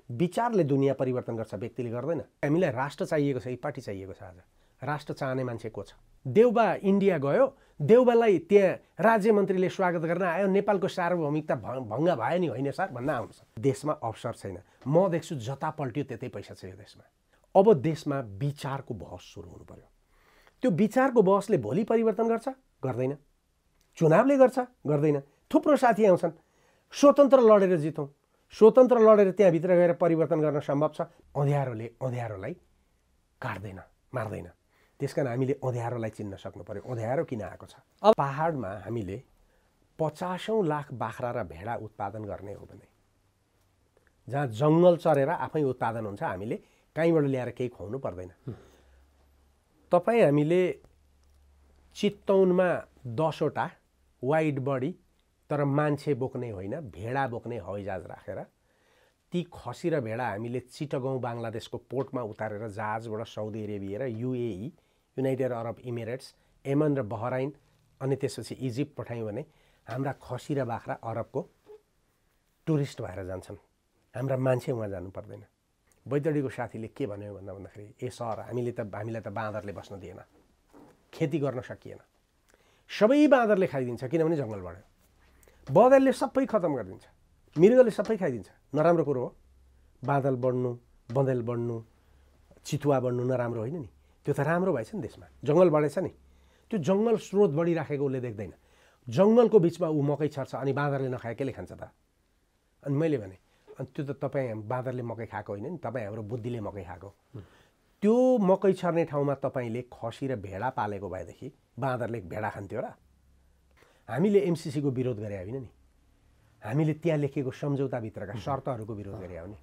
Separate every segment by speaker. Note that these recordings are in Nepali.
Speaker 1: विचारले दुनियाँ परिवर्तन गर्छ, व्यक्तिले गर्दैन। हामीलाई राष्ट्र चाहिएको छ, यी पार्टी चाहिएको छ। आज राष्ट्र चाहने मान्छे को छ? देउबा इन्डिया गयो, देउबालाई त्यहाँ राज्य मन्त्रीले स्वागत गर्न आयो, नेपालको सार्वभौमिकता भङ्ग भयो नि होइन सर भन्न आउँछ। देशमा अवसर छैन। म देख्छु जता पल्ट्यो त्यतै पैसा छ यो देशमा। अब देशमा विचारको बहस सुरु हुनु पर्यो। त्यो विचारको बहसले भोलि परिवर्तन गर्छ? गर्दैन। चुनावले गर्छ? गर्दैन। थुप्रो साथी आउँछन्, स्वतन्त्र लडेर जितौँ, स्वतन्त्र लडेर त्यहाँभित्र गएर परिवर्तन गर्न सम्भव छ। अँध्यारोले अँध्यारोलाई काट्दैन, मार्दैन। त्यसकारण हामीले अँध्यारोलाई चिन्न सक्नु पर्यो। अँध्यारो किन आएको छ? अब पहाडमा हामीले 50औं लाख बाख्रा र भेडा उत्पादन गर्ने हो भने, जहाँ जङ्गल चरेर आफै उत्पादन हुन्छ, हामीले कहीँबाट ल्याएर केही खुवाउनु पर्दैन। तपाईँ हामीले चितवनमा 10वटा वाइड बडी तर मान्छे बोक्ने होइन, भेडा बोक्ने हवाईजहाज राखेर ती खसी र भेडा हामीले चिटगाउँ बाङ्लादेशको पोर्टमा उतारेर जहाजबाट साउदी अरेबिया र युएई, युनाइटेड अरब इमिरेट्स, यमन र बहराइन अनि त्यसपछि इजिप्ट पठायौँ भने हाम्रा खसी र बाख्रा अरबको टुरिस्ट भएर जान्छन्। हाम्रा मान्छे उहाँ जानु पर्दैन। बैतडीको साथीले के भन्यो भन्दाखेरि, ए सर हामीलाई त बाँदरले बस्न दिएन, खेती गर्न सकिएन, सबै बाँदरले खाइदिन्छ किनभने जङ्गल बढ्यो। बँदरले सबै खतम गरिदिन्छ, मृगले सबै खाइदिन्छ। नराम्रो कुरो हो बाँदर बढ्नु, बँदेल बढ्नु, चितुवा बढ्नु नराम्रो होइन नि। त्यो त राम्रो भएछ नि देशमा, जङ्गल बढेछ नि। त्यो जङ्गल स्रोत बढिराखेको उसले देख्दैन। जङ्गलको बिचमा ऊ मकै छर्छ अनि बाँदरले नखाए केले खान्छ त? अनि मैले भने अनि त्यो त तपाईँ बाँदरले मकै खाएको होइन नि, तपाईँ हाम्रो बुद्धिले मकै खाएको। त्यो मकै छर्ने ठाउँमा तपाईँले खसी र भेडा पालेको भएदेखि बाँदरले भेडा खान्थ्यो र? हामीले एमसिसीको विरोध गरे होइन नि, हामीले त्यहाँ लेखिएको सम्झौताभित्रका शर्तहरूको विरोध गरे हो नि।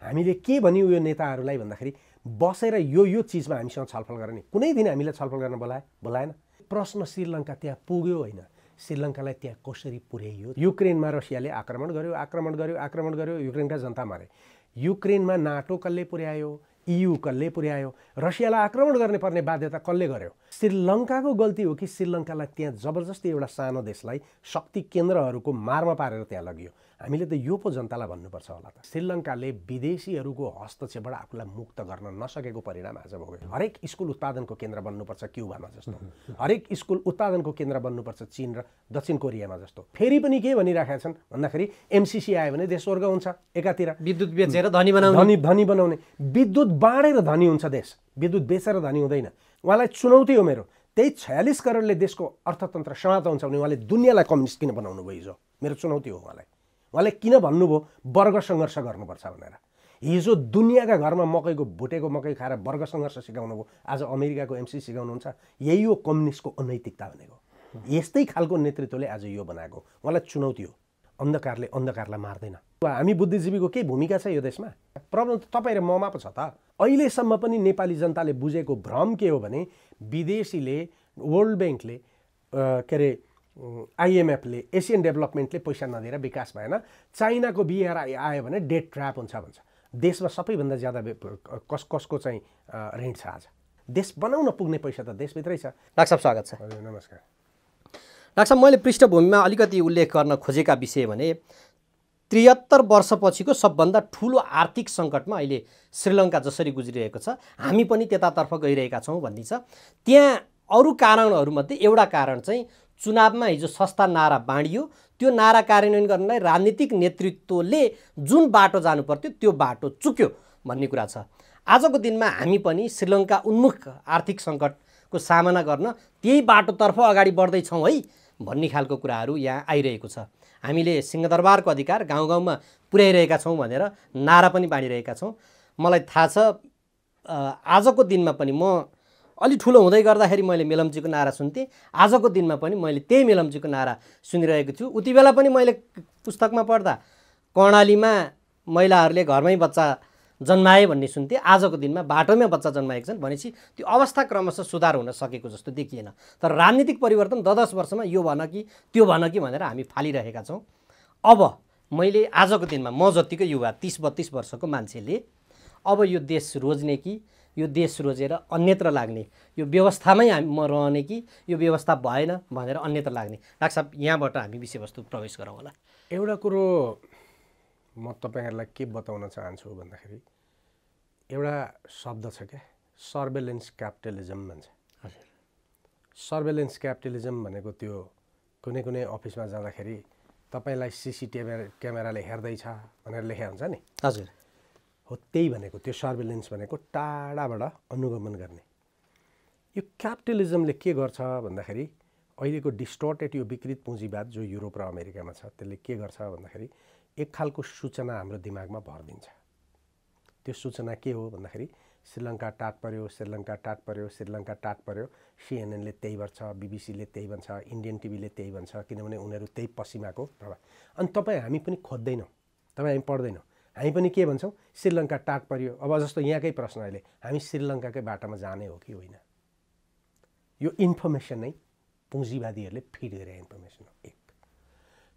Speaker 1: हामीले के भन्यौँ यो नेताहरूलाई भन्दाखेरि, बसेर यो चिजमा हामीसँग छलफल गर नि। कुनै दिन हामीलाई छलफल गर्न बोलाएन। प्रश्न श्रीलङ्का त्यहाँ पुग्यो होइन, श्रीलङ्कालाई त्यहाँ कसरी पुर्याइयो? युक्रेनमा रसियाले आक्रमण गर्यो, युक्रेनका जनता मरे। युक्रेनमा नाटो कसले पुर्यायो? EU कसले पुर्यायो? रसियालाई आक्रमण गर्ने पर्ने बाध्यता कसले गर्यो? श्रीलङ्काको गल्ती हो कि श्रीलङ्कालाई त्यहाँ जबरजस्ती एउटा सानो देशलाई शक्ति केन्द्रहरूको मारमा पारेर त्यहाँ लगियो? हामीले त यो पो जनतालाई भन्नुपर्छ होला त। श्रीलङ्काले विदेशीहरूको हस्तक्षेपबाट आफूलाई मुक्त गर्न नसकेको परिणाम आज भोग्यो। हरेक स्कुल उत्पादनको केन्द्र बन्नुपर्छ क्युबामा जस्तो, हरेक स्कुल उत्पादनको केन्द्र बन्नुपर्छ चीन र दक्षिण कोरियामा जस्तो। फेरि पनि के भनिराखेका छन् भन्दाखेरि, एमसिसी आयो भने देश स्वर्ग हुन्छ। एकातिर
Speaker 2: विद्युत बेचेर धनी बनाउने,
Speaker 1: विद्युत बाँडेर धनी हुन्छ देश, विद्युत बेचेर धनी हुँदैन। उहाँलाई चुनौती हो मेरो। त्यही 46 करोडले देशको अर्थतन्त्र समाप्त हुन्छ भने उहाँले दुनियाँलाई कम्युनिस्ट किन बनाउनु भयो? हिजो मेरो चुनौती हो उहाँलाई। उहाँले किन भन्नुभयो वर्ग सङ्घर्ष गर्नुपर्छ भनेर? हिजो दुनियाँका घरमा भुटेको मकै खाएर वर्ग सङ्घर्ष सिकाउनु भयो, आज अमेरिकाको एमसी सिकाउनुहुन्छ। यही हो कम्युनिस्टको अनैतिकता भनेको। यस्तै खालको नेतृत्वले आज यो बनाएको। उहाँलाई चुनौती हो। अन्धकारले अन्धकारलाई मार्दैन। हामी बुद्धिजीवीको के भूमिका छ यो देशमा? प्रब्लम त तपाईँ र ममा पो छ त। अहिलेसम्म पनि नेपाली जनताले बुझेको भ्रम के हो भने, विदेशीले, वर्ल्ड ब्याङ्कले, के अरे IMFले, एसियन डेभलपमेन्टले पैसा नदिएर विकास भएन, चाइनाको बिआर आयो भने डेट ट्र्याप हुन्छ भन्छ। देशमा सबैभन्दा ज्यादा कसको चाहिँ ऋण छ आज? देश बनाउन पुग्ने पैसा त देशभित्रै छ।
Speaker 2: डाक्टर साहब स्वागत छ।
Speaker 1: नमस्कार
Speaker 2: डाक्टर साहब, मैले पृष्ठभूमिमा अलिकति उल्लेख गर्न खोजेका विषय भने 73 वर्षपछिको सबभन्दा ठुलो आर्थिक सङ्कटमा अहिले श्रीलङ्का जसरी गुज्रिरहेको छ, हामी पनि त्यतातर्फ गइरहेका छौँ भन्ने छ। त्यहाँ अरू कारणहरूमध्ये एउटा कारण चाहिँ चुनावमा हिजो सस्ता नारा बाँडियो। त्यो नारा कार्यान्वयन गर्नलाई राजनीतिक नेतृत्वले जुन बाटो जानु पर्थ्यो त्यो बाटो चुक्यो भन्ने कुरा छ। आजको दिनमा हामी पनि श्रीलङ्का उन्मुख आर्थिक सङ्कटको सामना गर्न त्यही बाटोतर्फ अगाडि बढ्दैछौँ है भन्ने खालको कुराहरू यहाँ आइरहेको छ। हामीले सिंहदरबारको अधिकार गाउँ गाउँमा पुर्याइरहेका छौँ भनेर नारा पनि बाँडिरहेका छौँ। मलाई थाहा छ आजको दिनमा पनि म अलि ठुलो हुँदै गर्दाखेरि मैले मेलम्चीको नारा सुन्थेँ। आजको दिनमा पनि मैले त्यही मेलम्चीको नारा सुनिरहेको छु। उति बेला पनि मैले पुस्तकमा पढ्दा कर्णालीमा महिलाहरूले घरमै बच्चा जन्माए भन्ने सुन्थेँ। आजको दिनमा बाटोमै बच्चा जन्माएका छन् भनेपछि त्यो अवस्था क्रमशः सुधार हुन सकेको जस्तो देखिएन। तर राजनीतिक परिवर्तन 10 वर्षमा यो भन कि त्यो भन कि भनेर हामी फालिरहेका छौँ। अब मैले आजको दिनमा म जतिको युवा 30-32 वर्षको मान्छेले अब यो देश रोज्ने कि यो देश रोजेर अन्यत्र लाग्ने, यो व्यवस्थामै म रहने कि यो व्यवस्था भएन भनेर अन्यत्र लाग्ने? डाक्टर साहब, यहाँबाट हामी विषयवस्तु प्रवेश गरौँ होला।
Speaker 1: एउटा कुरो म तपाईँहरूलाई के बताउन चाहन्छु भन्दाखेरि एउटा शब्द छ क्या, सर्भेलेन्स क्यापिटलिजम भन्छ।
Speaker 2: हजुर।
Speaker 1: सर्भेलेन्स क्यापिटलिजम भनेको त्यो कुनै कुनै अफिसमा जाँदाखेरि तपाईँलाई सीसीटीभी क्यामेराले हेर्दैछ भनेर लेखा हुन्छ नि।
Speaker 2: हजुर।
Speaker 1: हो त्यही भनेको, त्यो सर्भेलेन्स भनेको टाढाबाट अनुगमन गर्ने। यो क्यापिटलिजमले के गर्छ भन्दाखेरि अहिलेको डिस्टर्टेड यो विकृत पुँजीवाद जो युरोप र अमेरिकामा छ त्यसले के गर्छ भन्दाखेरि एक खालको सूचना हाम्रो दिमागमा भरिदिन्छ। त्यो सूचना के हो भन्दाखेरि श्रीलङ्का टाट पर्यो, श्रीलङ्का टाट पर्यो, श्रीलङ्का टाट पर्यो। सिएनएनले त्यही भन्छ, बीबीसीले त्यही भन्छ, इन्डियन टिभीले त्यही भन्छ, किनभने उनीहरू त्यही पश्चिमाको प्रभाव। अनि तपाईँ हामी पनि खोज्दैनौँ, तपाईँ हामी पढ्दैनौँ, हामी पनि के भन्छौँ, श्रीलङ्का टाट पर्यो। अब जस्तो यहाँकै प्रश्न अहिले, हामी श्रीलङ्काकै बाटोमा जाने हो कि होइन? यो इन्फर्मेसन नै पुँजीवादीहरूले फिड गरे इन्फर्मेसन हो। एक,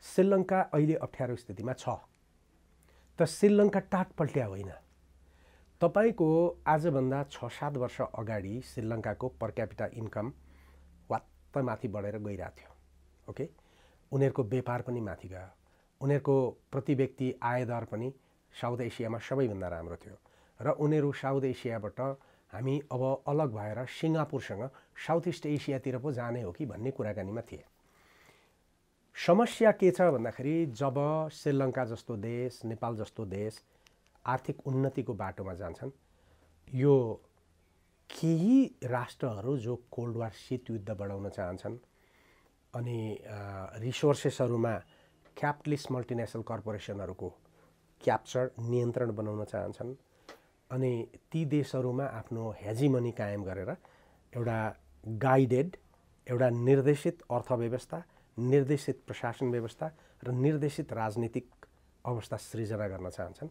Speaker 1: श्रीलङ्का अहिले अप्ठ्यारो स्थितिमा छ, त श्रीलङ्का टाट पल्ट्या होइन। तपाईको आजभन्दा 6-7 वर्ष अगाडि श्रीलङ्काको पर क्यापिटा इन्कम वात्त माथि बढेर गइरहेको थियो। ओके, उनीहरूको व्यापार पनि माथि गयो, उनीहरूको प्रति व्यक्ति आय दर पनि साउथ एसियामा सबैभन्दा राम्रो थियो र उनीहरू साउथ एसियाबाट हामी अब अलग भएर सिङ्गापुरसँग साउथ इस्ट एसियातिर पो जाने हो कि भन्ने कुराकानीमा थिए। समस्या के छ भन्दाखेरि जब श्रीलङ्का जस्तो देश, नेपाल जस्तो देश आर्थिक उन्नतिको बाटोमा जान्छन्, यो केही राष्ट्रहरू जो कोल्ड वार शीत युद्ध बढाउन चाहन्छन् अनि रिसोर्सेसहरूमा क्यापिटलिस्ट मल्टिनेसनल कर्पोरेसनहरूको क्याप्चर नियन्त्रण बनाउन चाहन्छन् अनि ती देशहरूमा आफ्नो हेजिमनी कायम गरेर एउटा गाइडेड, एउटा निर्देशित अर्थव्यवस्था, निर्देशित प्रशासन व्यवस्था र निर्देशित राजनीतिक अवस्था सृजना गर्न चाहन्छन्।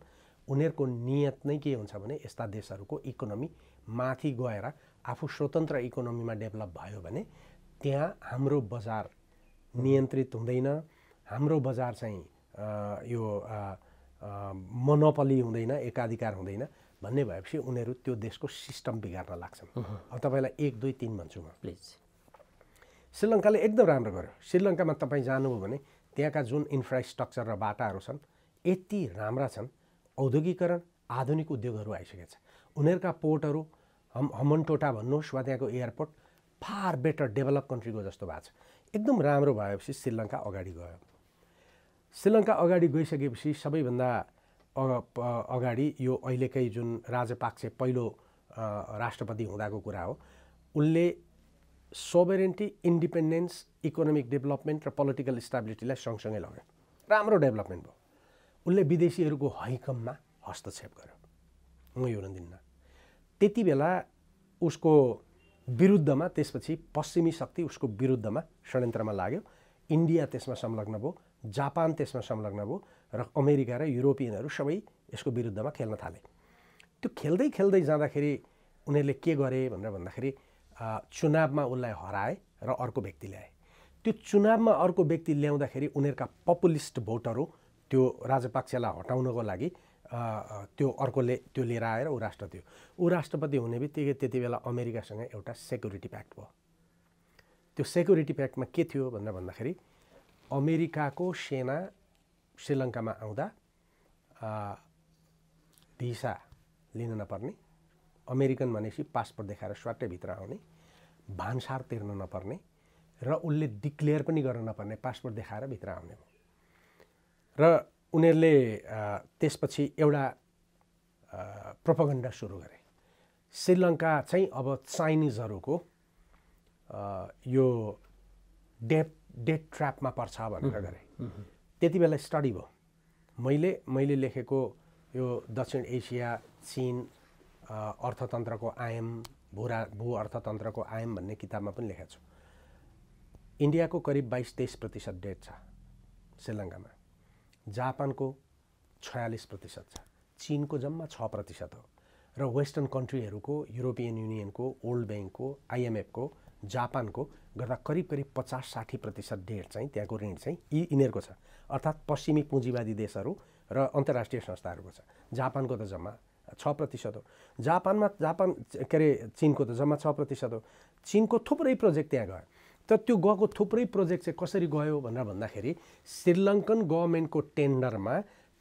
Speaker 1: उनीहरूको नियत नै के हुन्छ भने यस्ता देशहरूको इकोनोमी माथि गएर आफू स्वतन्त्र इकोनोमीमा डेभलप भयो भने त्यहाँ हाम्रो बजार नियन्त्रित हुँदैन, हाम्रो बजार चाहिँ यो मोनोपोली हुँदैन, एकाधिकार हुँदैन भन्ने भएपछि उनीहरू त्यो देशको सिस्टम बिगार्न लाग्छन्। अब तपाईँलाई 1, 2, 3 भन्छु म।
Speaker 2: प्लिज।
Speaker 1: श्रीलङ्काले एकदम राम्रो गर्यो। श्रीलङ्कामा तपाईँ जानुभयो भने त्यहाँका जुन इन्फ्रास्ट्रक्चर र बाटाहरू छन् यति राम्रा छन्, औद्योगिकरण, आधुनिक उद्योगहरू आइसकेको छ। उनीहरूका पोर्टहरू हमनटोटा भन्नुहोस् वा त्यहाँको एयरपोर्ट फार बेटर डेभलप कन्ट्रीको जस्तो भएको छ। एकदम राम्रो भएपछि श्रीलङ्का अगाडि गयो। श्रीलङ्का अगाडि गइसकेपछि सबैभन्दा अगाडि यो अहिलेकै जुन राजपाक्से पहिलो राष्ट्रपति हुँदाको कुरा हो, उनले सोभरेन्टी, इन्डिपेन्डेन्स, इकोनोमिक डेभलपमेन्ट र पोलिटिकल स्टेबिलिटीलाई सँगसँगै लग्यो। राम्रो डेभलपमेन्ट भयो। उनले विदेशीहरूको हैकममा हस्तक्षेप गर्यो, म यो दिन्न। त्यति बेला उसको विरुद्धमा त्यसपछि पश्चिमी शक्ति उसको विरुद्धमा षड्यन्त्रमा लाग्यो। इन्डिया त्यसमा संलग्न भयो, जापान त्यसमा संलग्न भयो र अमेरिका र युरोपियनहरू सबै यसको विरुद्धमा खेल्न थाले। त्यो खेल्दै खेल्दै जाँदाखेरि उनीहरूले के गरे भनेर भन्दाखेरि चुनावमा उसलाई हराए र अर्को व्यक्ति ल्याए। त्यो चुनावमा अर्को व्यक्ति ल्याउँदाखेरि उनीहरूका पपुलिस्ट भोटहरू त्यो राजपाक्सेलाई हटाउनको लागि त्यो अर्कोले त्यो लिएर आएर ऊ राष्ट्रपति हुने बित्तिकै त्यति बेला अमेरिकासँग एउटा सेक्युरिटी प्याक्ट भयो। त्यो सेक्युरिटी प्याक्टमा के थियो भनेर भन्दाखेरि अमेरिकाको सेना श्रीलङ्कामा आउँदा भिसा लिन नपर्ने, अमेरिकन भनेपछि पासपोर्ट देखाएर स्वाटै भित्र आउने, भान्सार तिर्न नपर्ने र उसले डिक्लेयर पनि गर्न नपर्ने, पासपोर्ट देखाएर भित्र आउने भयो। र उनीहरूले त्यसपछि एउटा प्रोपोगन्डा सुरु गरे, श्रीलङ्का चाहिँ अब चाइनिजहरूको यो डेथ ट्र्यापमा पर्छ भनेर गरे। त्यति बेला स्टडी भयो। मैले लेखेको यो दक्षिण एसिया, चीन अर्थतन्त्रको आयाम, भू अर्थतन्त्रको आयाम भन्ने किताबमा पनि लेखेको छु। इन्डियाको करिब 22-23% डेट छ श्रीलङ्कामा, जापानको 46% छ, चीनको जम्मा 6% हो र वेस्टर्न कन्ट्रीहरूको, युरोपियन युनियनको, वर्ल्ड ब्याङ्कको, IMFको, जापानको गर्दा करिब 50-60% डेट चाहिँ त्यहाँको ऋण चाहिँ यिनीहरूको छ। अर्थात् पश्चिमी पुँजीवादी देशहरू र अन्तर्राष्ट्रिय संस्थाहरूको छ। जापानको त जम्मा 6% हो। चीनको त जम्मा 6% हो। चीनको थुप्रै प्रोजेक्ट त्यहाँ गयो। तर त्यो गएको थुप्रै प्रोजेक्ट चाहिँ कसरी गयो भनेर भन्दाखेरि श्रीलङ्कन गभर्मेन्टको टेन्डरमा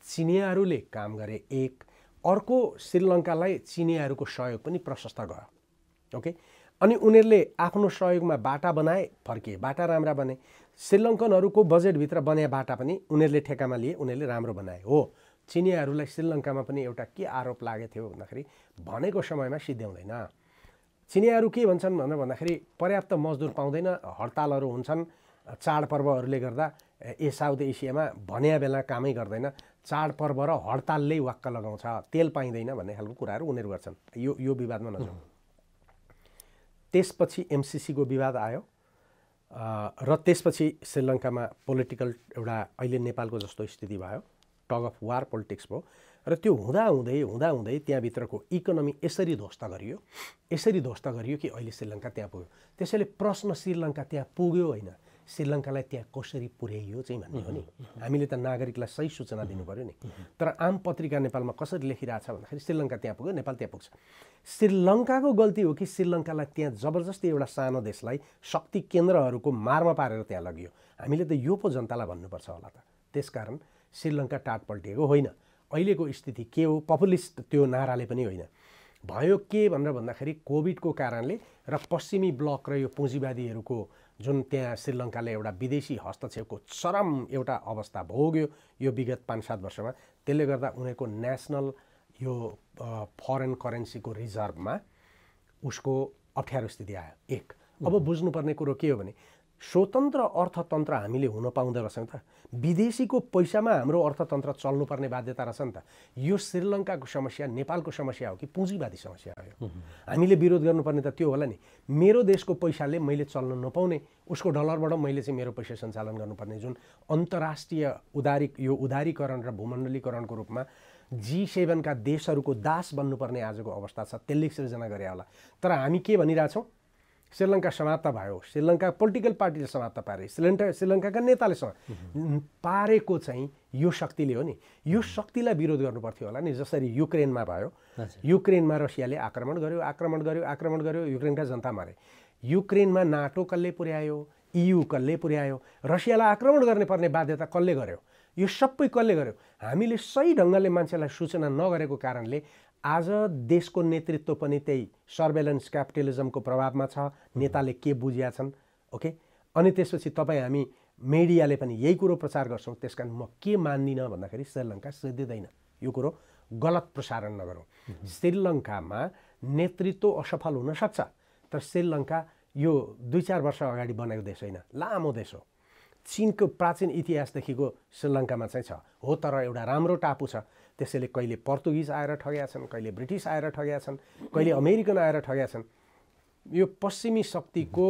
Speaker 1: चिनियाहरूले काम गरे एक, अर्को श्रीलङ्कालाई चिनियाहरूको सहयोग पनि प्रशस्त गयो। ओके, अनि उनीहरूले आफ्नो सहयोगमा बाटा बनाए, फर्किए, बाटा राम्रा बने। श्रीलङ्कनहरूको बजेटभित्र बने बाटा पनि उनीहरूले ठेकामा लिए, उनीहरूले राम्रो बनाए। हो, चिनियाहरूलाई श्रीलङ्कामा पनि एउटा के आरोप लागेको थियो भन्दाखेरि भनेको समयमा सिद्ध्याउँदैन। चिनियाहरू के भन्छन् भनेर भन्दाखेरि पर्याप्त मजदुर पाउँदैन, हडतालहरू हुन्छन्, चाडपर्वहरूले गर्दा साउथ एसियामा भन्या बेला कामै गर्दैन, चाडपर्व र हडतालले वाक्क लगाउँछ, तेल पाइँदैन भन्ने खालको कुराहरू उनीहरू गर्छन्। यो विवादमा नजाउँ। त्यसपछि एमसिसीको विवाद आयो र त्यसपछि श्रीलङ्कामा पोलिटिकल एउटा अहिले नेपालको जस्तो स्थिति भयो, टग अफ वार पोलिटिक्स भयो र त्यो हुँदाहुँदै त्यहाँभित्रको इकोनोमी यसरी ध्वस्त गरियो कि अहिले श्रीलङ्का त्यहाँ पुग्यो। त्यसैले प्रश्न श्रीलङ्का त्यहाँ पुग्यो होइन, श्रीलङ्कालाई त्यहाँ कसरी पुर्याइयो चाहिँ भन्ने हो नि। हामीले त नागरिकलाई सही सूचना दिनु पऱ्यो नि। तर आम पत्रिका नेपालमा कसरी लेखिरहेछ भन्दाखेरि श्रीलङ्का त्यहाँ पुग्यो, नेपाल त्यहाँ पुग्छ। श्रीलङ्काको गल्ती हो कि श्रीलङ्कालाई त्यहाँ जबरजस्ती एउटा सानो देशलाई शक्ति केन्द्रहरूको मारमा पारेर त्यहाँ लगियो। हामीले त यो पो जनतालाई भन्नुपर्छ होला त। त्यसकारण श्रीलङ्का टाट पल्टिएको होइन। अहिलेको स्थिति के हो, पपुलिस्ट त्यो नाराले पनि होइन, भयो के भनेर भन्दाखेरि कोभिडको कारणले र पश्चिमी ब्लक र यो पुँजीवादीहरूको जुन त्यहाँ श्रीलङ्काले एउटा विदेशी हस्तक्षेपको चरम एउटा अवस्था भोग्यो यो विगत 5-7 वर्षमा, त्यसले गर्दा उनीहरूको नेसनल यो फरेन करेन्सीको रिजर्भमा उसको अप्ठ्यारो स्थिति आयो। एक, अब बुझ्नुपर्ने कुरो के हो भने स्वतन्त्र अर्थतन्त्र हामीले हुन पाउँदो रहेछ नि त। विदेशीको पैसामा हाम्रो अर्थतन्त्र चल्नुपर्ने बाध्यता रहेछ नि त। यो श्रीलङ्काको समस्या नेपालको समस्या हो कि पुँजीवादी समस्या हो? हामीले विरोध गर्नुपर्ने त त्यो होला नि। मेरो देशको पैसाले मैले चल्न नपाउने, उसको डलरबाट मैले चाहिँ मेरो पैसा सञ्चालन गर्नुपर्ने जुन अन्तर्राष्ट्रिय उदारीकरण र भूमण्डलीकरणको रूपमा G7 का देशहरूको दास बन्नुपर्ने आजको अवस्था छ, त्यसले सृजना गरे होला। तर हामी के भनिरहेछौँ, श्रीलङ्का समाप्त भयो, श्रीलङ्का पोलिटिकल पार्टीले समाप्त पारे, श्रीलङ्काका नेताले पारेको चाहिँ यो शक्तिले हो नि। यो शक्तिलाई विरोध गर्नुपर्थ्यो होला नि। जसरी युक्रेनमा भयो, युक्रेनमा रसियाले आक्रमण गर्यो, युक्रेनका जनता मरे। युक्रेनमा नाटो कसले पुर्यायो, EU कसले पुर्यायो, रसियालाई आक्रमण गर्ने पर्ने बाध्यता कसले गर्यो, यो सबै कसले गर्यो? हामीले सही ढङ्गले मान्छेलाई सूचना नगरेको कारणले आज देशको नेतृत्व पनि त्यही सर्वेलेन्स क्यापिटलिजमको प्रभावमा छ। नेताले के बुझिया छन्, ओके। अनि त्यसपछि हामी मिडियाले पनि यही कुरो प्रचार गर्छौँ। त्यसकारण म के मान्दिनँ भन्दाखेरि श्रीलङ्का सिद्धिँदैन, यो कुरो गलत प्रसारण नगरौँ। श्रीलङ्कामा नेतृत्व असफल हुन सक्छ, तर श्रीलङ्का यो 2-4 वर्ष अगाडि बनेको देश होइन, लामो देश हो। चीनको प्राचीन इतिहासदेखिको श्रीलङ्कामा चाहिँ छ, हो, तर एउटा राम्रो टापु छ। त्यसैले कहिले पर्तुगिज आएर ठगेका छन्, कहिले ब्रिटिस आएर ठगेका छन्, कहिले अमेरिकन आएर ठगेका छन्। यो पश्चिमी शक्तिको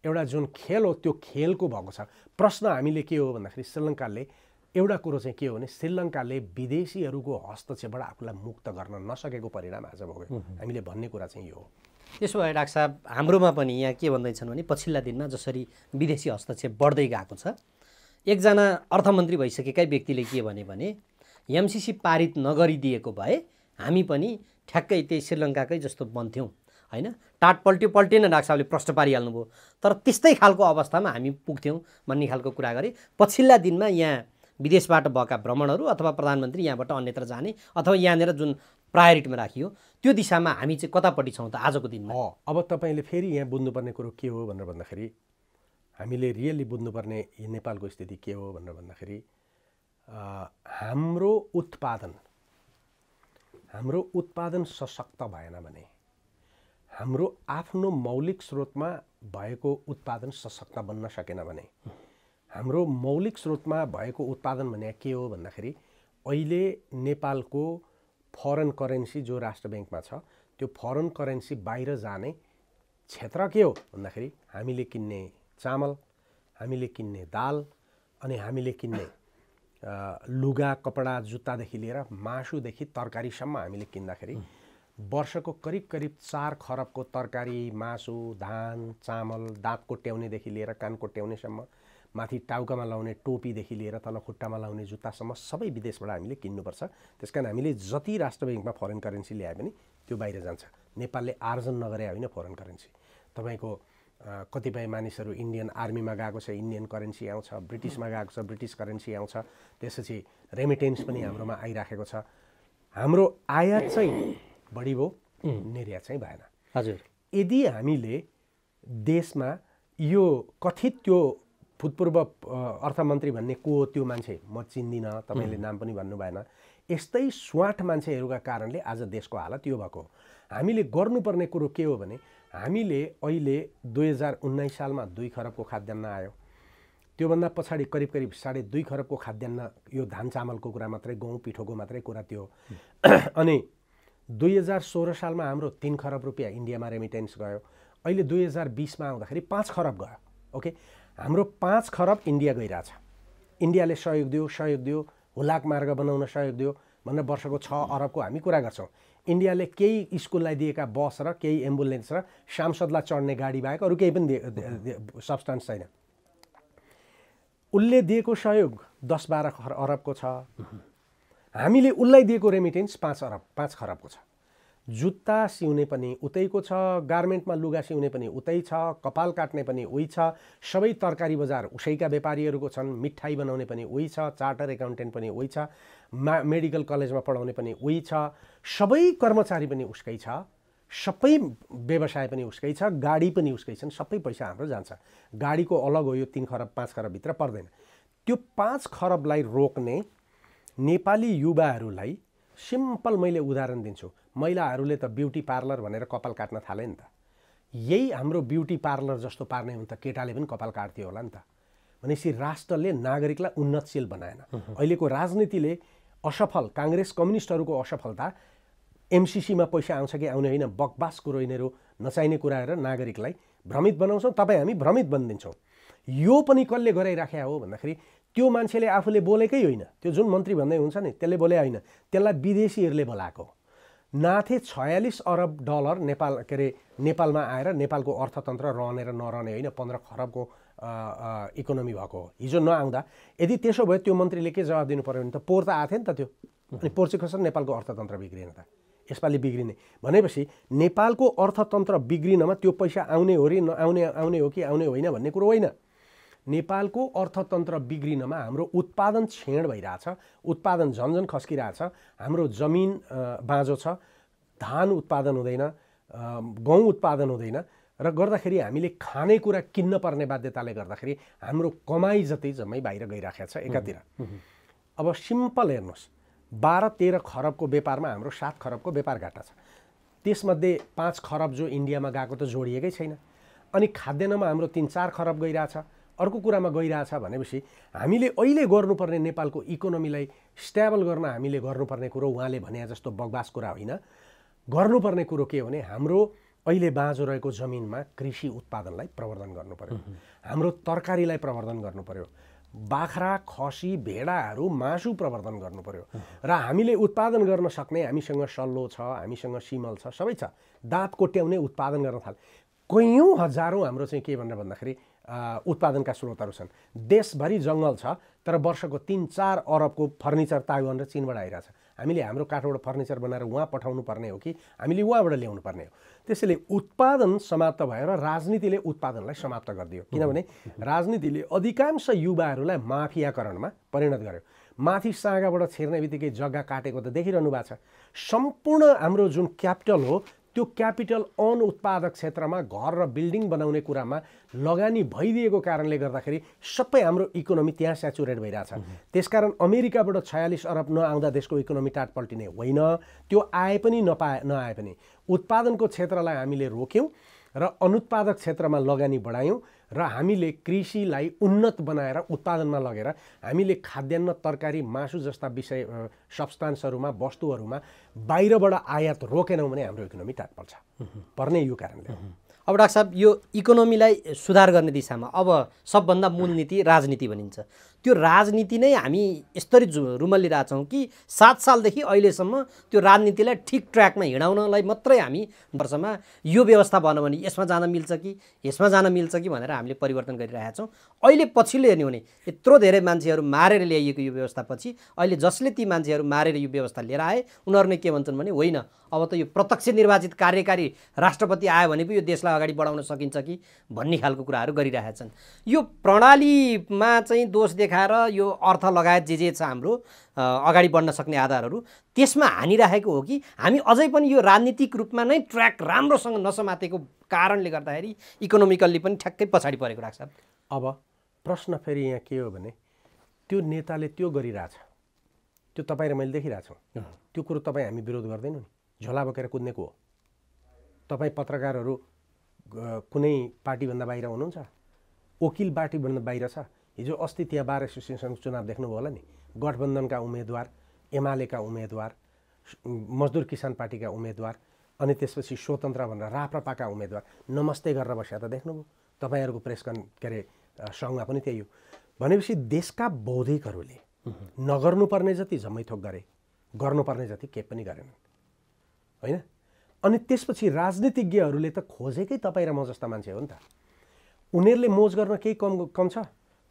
Speaker 1: एउटा जुन खेल हो त्यो खेलको भएको छ। प्रश्न हामीले के हो भन्दाखेरि श्रीलङ्काले एउटा कुरो चाहिँ के हो भने श्रीलङ्काले विदेशीहरूको हस्तक्षेपबाट आफूलाई मुक्त गर्न नसकेको परिणाम आज भोग्यो। हामीले भन्ने कुरा चाहिँ यो हो।
Speaker 2: त्यसो भए डाक्टर साहब, हाम्रोमा पनि यहाँ के भन्दैछन् भने पछिल्ला दिनमा जसरी विदेशी हस्तक्षेप बढ्दै गएको छ, एकजना अर्थमन्त्री भइसकेकै व्यक्तिले के भने एमसिसी पारित नगरिदिएको भए हामी पनि ठ्याक्कै त्यही श्रीलङ्काकै जस्तो बन्थ्यौँ होइन। टाट पल्टेन डाक्टर साहबले प्रश्न पारिहाल्नुभयो। तर त्यस्तै खालको अवस्थामा हामी पुग्थ्यौँ भन्ने खालको कुरा गरे। पछिल्ला दिनमा यहाँ विदेशबाट भएका भ्रमणहरू अथवा प्रधानमन्त्री यहाँबाट अन्यत्र जाने अथवा यहाँनिर जुन प्रायोरिटीमा राखियो त्यो दिशामा हामी चाहिँ कतापट्टि छौँ त आजको दिनमा?
Speaker 1: अब तपाईँले फेरि यहाँ बुझ्नुपर्ने कुरो के हो भनेर भन्दाखेरि हामीले रियली बुझ्नुपर्ने नेपालको स्थिति के हो भनेर भन्दाखेरि हाम्रो उत्पादन सशक्त भएन भने, हाम्रो आफ्नो मौलिक स्रोतमा भएको उत्पादन सशक्त बन्न सकेन भने, हाम्रो मौलिक स्रोतमा भएको उत्पादन भने के हो भन्दाखेरि अहिले नेपालको फरेन करेन्सी जो राष्ट्र ब्याङ्कमा छ त्यो फरेन करेन्सी बाहिर जाने क्षेत्र के हो भन्दाखेरि हामीले किन्ने चामल, हामीले किन्ने दाल अनि हामीले किन्ने लुगा कपडा जुत्तादेखि लिएर मासुदेखि तरकारीसम्म हामीले किन्दाखेरि वर्षको करिब 4 खरबको तरकारी, मासु, धान, चामल, दाँत कोट्याउनेदेखि लिएर कान कोट्याउनेसम्म, माथि टाउकामा लाउने टोपीदेखि लिएर तल खुट्टामा लाउने जुत्तासम्म सबै विदेशबाट हामीले किन्नुपर्छ। त्यसकारण हामीले जति राष्ट्र ब्याङ्कमा फरेन करेन्सी ल्याए पनि त्यो बाहिर जान्छ। नेपालले आर्जन नगरे होइन फरेन करेन्सी। तपाईँको कतिपय मानिसहरू इन्डियन आर्मीमा गएको छ, इन्डियन करेन्सी आउँछ, ब्रिटिसमा गएको छ, ब्रिटिस करेन्सी आउँछ, त्यसपछि रेमिटेन्स पनि हाम्रोमा आइराखेको छ। हाम्रो आयात चाहिँ बढी भयो, निर्यात चाहिँ भएन।
Speaker 2: हजुर,
Speaker 1: यदि हामीले देशमा यो कथित त्यो भूतपूर्व अर्थमन्त्री भन्ने को हो त्यो मान्छे म चिन्दिनँ, तपाईँले नाम पनि भन्नु भएन, यस्तै स्वाट मान्छेहरूका कारणले आज देशको हालत यो भएको हो। हामीले गर्नुपर्ने कुरो के हो भने हामीले अहिले 2019 सालमा 2 खरबको खाद्यान्न आयो, त्योभन्दा पछाडि करिब 2.5 खरबको खाद्यान्न, यो धान चामलको कुरा मात्रै, गहुँ पिठोको मात्रै कुरा त्यो। अनि 2016 सालमा हाम्रो 3 खरब रुपियाँ इन्डियामा रेमिटेन्स गयो। अहिले 2020मा आउँदाखेरि 5 खरब गयो। ओके, हाम्रो 5 खरब इन्डिया गइरहेछ। इन्डियाले सहयोग दियो, हुलाक मार्ग बनाउन सहयोग दियो भनेर वर्षको 6 अरबको हामी कुरा गर्छौँ। इन्डियाले केही स्कुललाई दिएका बस र केही एम्बुलेन्स र सांसदलाई चढ्ने गाडी बाहेक अरू केही पनि सब्सटेन्स छैन। उसले दिएको सहयोग 10-12 अरबको छ। हामीले उसलाई दिएको रेमिटेन्स 5 खरबको छ। जुत्ता सिउने पनि उतैको छ, गार्मेन्टमा लुगा सिउने पनि उतै छ, कपाल काट्ने पनि उही छ, सबै तरकारी बजार उसैका व्यापारीहरूको छन्, मिठाई बनाउने पनि उही छ, चार्टर एकाउन्टेन्ट पनि उही छ, मेडिकल कलेजमा पढाउने पनि उही छ, सबै कर्मचारी पनि उसकै छ, सबै व्यवसाय पनि उसकै छ, गाडी पनि उसकै छन्, सबै पैसा हाम्रो जान्छ। गाडीको अलग हो, यो 3 खरब 5 खरबभित्र पर्दैन। त्यो 5 खरबलाई रोक्ने नेपाली युवाहरूलाई सिम्पल मैले उदाहरण दिन्छु। महिलाहरूले त ब्युटी पार्लर भनेर कपाल काट्न थाले नि त। यही हाम्रो ब्युटी पार्लर जस्तो पार्ने हो त केटाले पनि कपाल काट्थ्यो होला नि त। भनेपछि राष्ट्रले नागरिकलाई उन्नतशील बनाएन। अहिलेको राजनीतिले असफल, काङ्ग्रेस कम्युनिस्टहरूको असफलता एमसिसीमा पैसा आउँछ कि आउने होइन, बकवास कुरो यिनीहरू नचाहिने कुराहरू नागरिकलाई भ्रमित बनाउँछौँ, तपाईँ हामी भ्रमित बनिदिन्छौँ। यो पनि कसले गराइराखेको हो भन्दाखेरि त्यो मान्छेले आफूले बोलेकै होइन, त्यो जुन मन्त्री भन्दै हुन्छ नि त्यसले बोले होइन, त्यसलाई विदेशीहरूले बोलाएको। नाथे 46 अरब डलर नेपालमा आएर नेपालको अर्थतन्त्र रहने र नरहने होइन, 15 खरबको इकोनोमी भएको हो। हिजो नआउँदा यदि त्यसो भए त्यो मन्त्रीले के जवाब दिनु पर्यो भने त पोहोर त आएको थियो नि त त्यो, अनि पोहोर चाहिँ कसरी नेपालको अर्थतन्त्र बिग्रिएन त? यसपालि बिग्रिने भनेपछि नेपालको अर्थतन्त्र बिग्रिनमा त्यो पैसा आउने हो रि आउने हो कि आउने होइन भन्ने कुरो होइन। नेपालको अर्थतन्त्र बिग्रिनमा हाम्रो उत्पादन छेड भइरहेछ, उत्पादन झन्झन खस्किरहेछ, हाम्रो जमिन बाँझो छ, धान उत्पादन हुँदैन, गहुँ उत्पादन हुँदैन र गर्दाखेरि हामीले खानेकुरा किन्न पर्ने बाध्यताले गर्दाखेरि हाम्रो कमाई जति जम्मै बाहिर गइराखेको छ एकातिर। अब सिम्पल हेर्नुहोस्, 12-13 खरबको व्यापारमा हाम्रो 7 खरबको व्यापार घाटा छ। त्यसमध्ये 5 खरब जो इन्डियामा गएको त जोडिएकै छैन। अनि खाद्यान्नमा हाम्रो 3-4 खरब गइरहेछ, अर्को कुरामा गइरहेछ भनेपछि हामीले अहिले गर्नुपर्ने नेपालको इकोनोमीलाई स्टेबल गर्न हामीले गर्नुपर्ने कुरो उहाँले भने जस्तो बकवास कुरा होइन। गर्नुपर्ने कुरो के हो भने हाम्रो अहिले बाँझो रहेको जमिनमा कृषि उत्पादनलाई प्रवर्धन गर्नु पर्यो, हाम्रो तरकारीलाई प्रवर्धन गर्नु पर्यो, बाख्रा खसी भेडाहरू मासु प्रवर्धन गर्नु पर्यो र हामीले उत्पादन गर्न सक्ने हामीसँग सल्लो छ, हामीसँग सिमल छ, सबै छ। दाँत कोट्याउने उत्पादन गर्न थाले कैयौँ हजारौँ हाम्रो चाहिँ के भनेर भन्दाखेरि उत्पादनका स्रोतहरू छन्। देशभरि जङ्गल छ तर वर्षको 3-4 अरबको फर्निचर ताइवान र चीनबाट आइरहेछ। हामीले हाम्रो काठबाट फर्निचर बनाएर उहाँ पठाउनु पर्ने हो कि हामीले उहाँबाट ल्याउनु पर्ने हो? त्यसैले उत्पादन समाप्त भयो र राजनीतिले उत्पादनलाई समाप्त गरिदियो। किनभने राजनीतिले अधिकांश युवाहरूलाई माफियाकरणमा परिणत गर्यो। माथि साँगाबाट छिर्ने बित्तिकै जग्गा काटेको त देखिरहनु भएको छ। सम्पूर्ण हाम्रो जुन क्यापिटल हो त्यो क्यापिटल अनुत्पादक क्षेत्रमा घर र बिल्डिङ बनाउने कुरामा लगानी भइदिएको कारणले गर्दाखेरि सबै हाम्रो इकोनोमी त्यहाँ स्याचुरेट भइरहेछ। त्यसकारण अमेरिकाबाट 46 अरब नआउँदा देशको इकोनोमी टाट पल्टिने होइन, त्यो आए पनि नआए पनि उत्पादनको क्षेत्रलाई हामीले रोक्यौँ र अनुत्पादक क्षेत्रमा लगानी बढायौँ र हामीले कृषिलाई उन्नत बनाएर उत्पादनमा लगेर हामीले खाद्यान्न तरकारी मासु जस्ता विषय सब्स्टान्सहरूमा वस्तुहरूमा बाहिरबाट आयात रोकेनौँ भने हाम्रो इकोनोमी टाट पर्छ पर्ने यो कारणले।
Speaker 2: अब डाक्टर साहब, यो इकोनोमीलाई सुधार गर्ने दिशामा अब सबभन्दा मूल नीति राजनीति भनिन्छ। त्यो राजनीति नै हामी यसरी रुमल्लिरहेछौँ कि 7 सालदेखि अहिलेसम्म त्यो राजनीतिलाई ठिक ट्र्याकमा हिँडाउनलाई मात्रै हामी वर्षमा यो व्यवस्था बन्यो भने यसमा जान मिल्छ कि यसमा जान मिल्छ कि भनेर हामीले परिवर्तन गरिरहेका छौँ। अहिले पछिल्लो हेर्ने हो भने यत्रो धेरै मान्छेहरू मारेर ल्याइएको यो व्यवस्थापछि अहिले जसले ती मान्छेहरू मारेर यो व्यवस्था लिएर आए उनीहरूले के भन्छन् भने होइन अब त यो प्रत्यक्ष निर्वाचित कार्यकारी राष्ट्रपति आयो भने पो यो देशलाई अगाडि बढाउन सकिन्छ कि भन्ने खालको कुराहरू गरिरहेका छन्। यो प्रणालीमा चाहिँ दोष देखाएर यो अर्थ लगायत जे छ हाम्रो अगाडि बढ्न सक्ने आधारहरू त्यसमा हानिरहेको हो कि हामी अझै पनि यो राजनीतिक रूपमा नै ट्र्याक राम्रोसँग नसमातेको कारणले गर्दाखेरि इकोनोमिकल्ली पनि ठ्याक्कै पछाडि परेको राख्छ।
Speaker 1: अब प्रश्न फेरि यहाँ के हो भने त्यो नेताले त्यो गरिरहेछ, त्यो तपाईँ र मैले देखिरहेछौँ, त्यो कुरो तपाईँ हामी विरोध गर्दैनौँ नि, झोला बोकेर कुद्नेको हो। तपाईँ पत्रकारहरू कुनै पार्टीभन्दा बाहिर हुनुहुन्छ, वकिल पार्टीभन्दा बाहिर छ। हिजो अस्ति त्यहाँ बार एसोसिएसनको चुनाव देख्नुभयो होला नि, गठबन्धनका उम्मेदवार, एमालेका उम्मेदवार, मजदुर किसान पार्टीका उम्मेदवार अनि त्यसपछि स्वतन्त्र भनेर राप्रपाका उम्मेदवार नमस्ते गरेर बसेर त देख्नुभयो। तपाईँहरूको प्रेस के अरे सङ्घमा पनि त्यही हो। भनेपछि देशका बौद्धिकहरूले नगर्नुपर्ने जति झम्मै थोक गरे, गर्नुपर्ने जति केही पनि गरेनन्, होइन? अनि त्यसपछि राजनीतिज्ञहरूले त खोजेकै तपाईँ र म जस्ता मान्छे हो नि त। उनीहरूले मोज गर्न केही कम छ?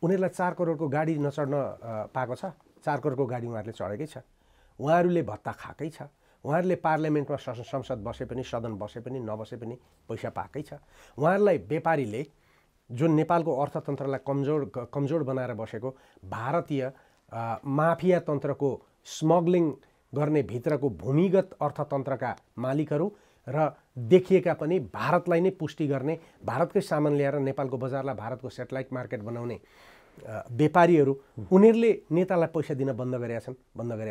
Speaker 1: उनीहरूलाई 4 करोडको गाडी नचढ्न पाएको छ? 4 करोडको गाडी उहाँहरूले चढेकै छ। उहाँहरूले भत्ता खाएकै छ। उहाँहरूले पार्लियामेन्टमा संसद बसे पनि, सदन बसे पनि, नबसे पनि पैसा पाएकै छ। उहाँहरूलाई व्यापारीले जुन नेपालको अर्थतन्त्रलाई कमजोर बनाएर बसेको भारतीय माफिया तन्त्रको स्मग्लिङ गर्ने भित्रको भूमिगत अर्थतन्त्रका मालिकहरू र देखिएका पनि भारतलाई नै पुष्टि गर्ने, भारतकै सामान ल्याएर नेपालको बजारलाई भारतको सेटेलाइट मार्केट बनाउने व्यापारीहरू, उनीहरूले नेतालाई पैसा दिन बन्द गरेका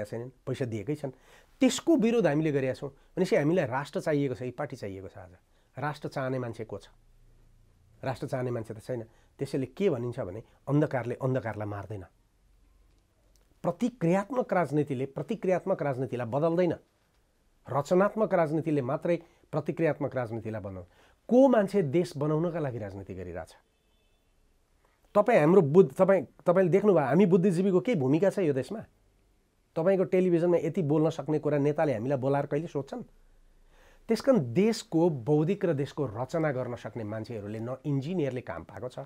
Speaker 1: छैनन्, पैसा दिएकै छन्। त्यसको विरोध हामीले गरेका छौँ। भनेपछि हामीलाई राष्ट्र चाहिएको छ, पार्टी चाहिएको छ। आज राष्ट्र चाहने मान्छे को छ? राष्ट्र चाहने मान्छे त छैन। त्यसैले के भनिन्छ भने अन्धकारले अन्धकारलाई मार्दैन। प्रतिक्रियात्मक राजनीतिलाई बदल्दैन। रचनात्मक राजनीतिले मात्रै प्रतिक्रियात्मक राजनीतिलाई बनाउँछ। को मान्छे देश बनाउनका लागि राजनीति गरिरहेछ? तपाईँले देख्नुभयो हामी बुद्धिजीवीको के भूमिका छ यो देशमा? तपाईँको टेलिभिजनमा यति बोल्न सक्ने कुरा नेताले हामीलाई बोलाएर कहिले सोध्छन्? त्यसकारण देशको बौद्धिक र देशको रचना गर्न सक्ने मान्छेहरूले न इन्जिनियरले काम पाएको छ,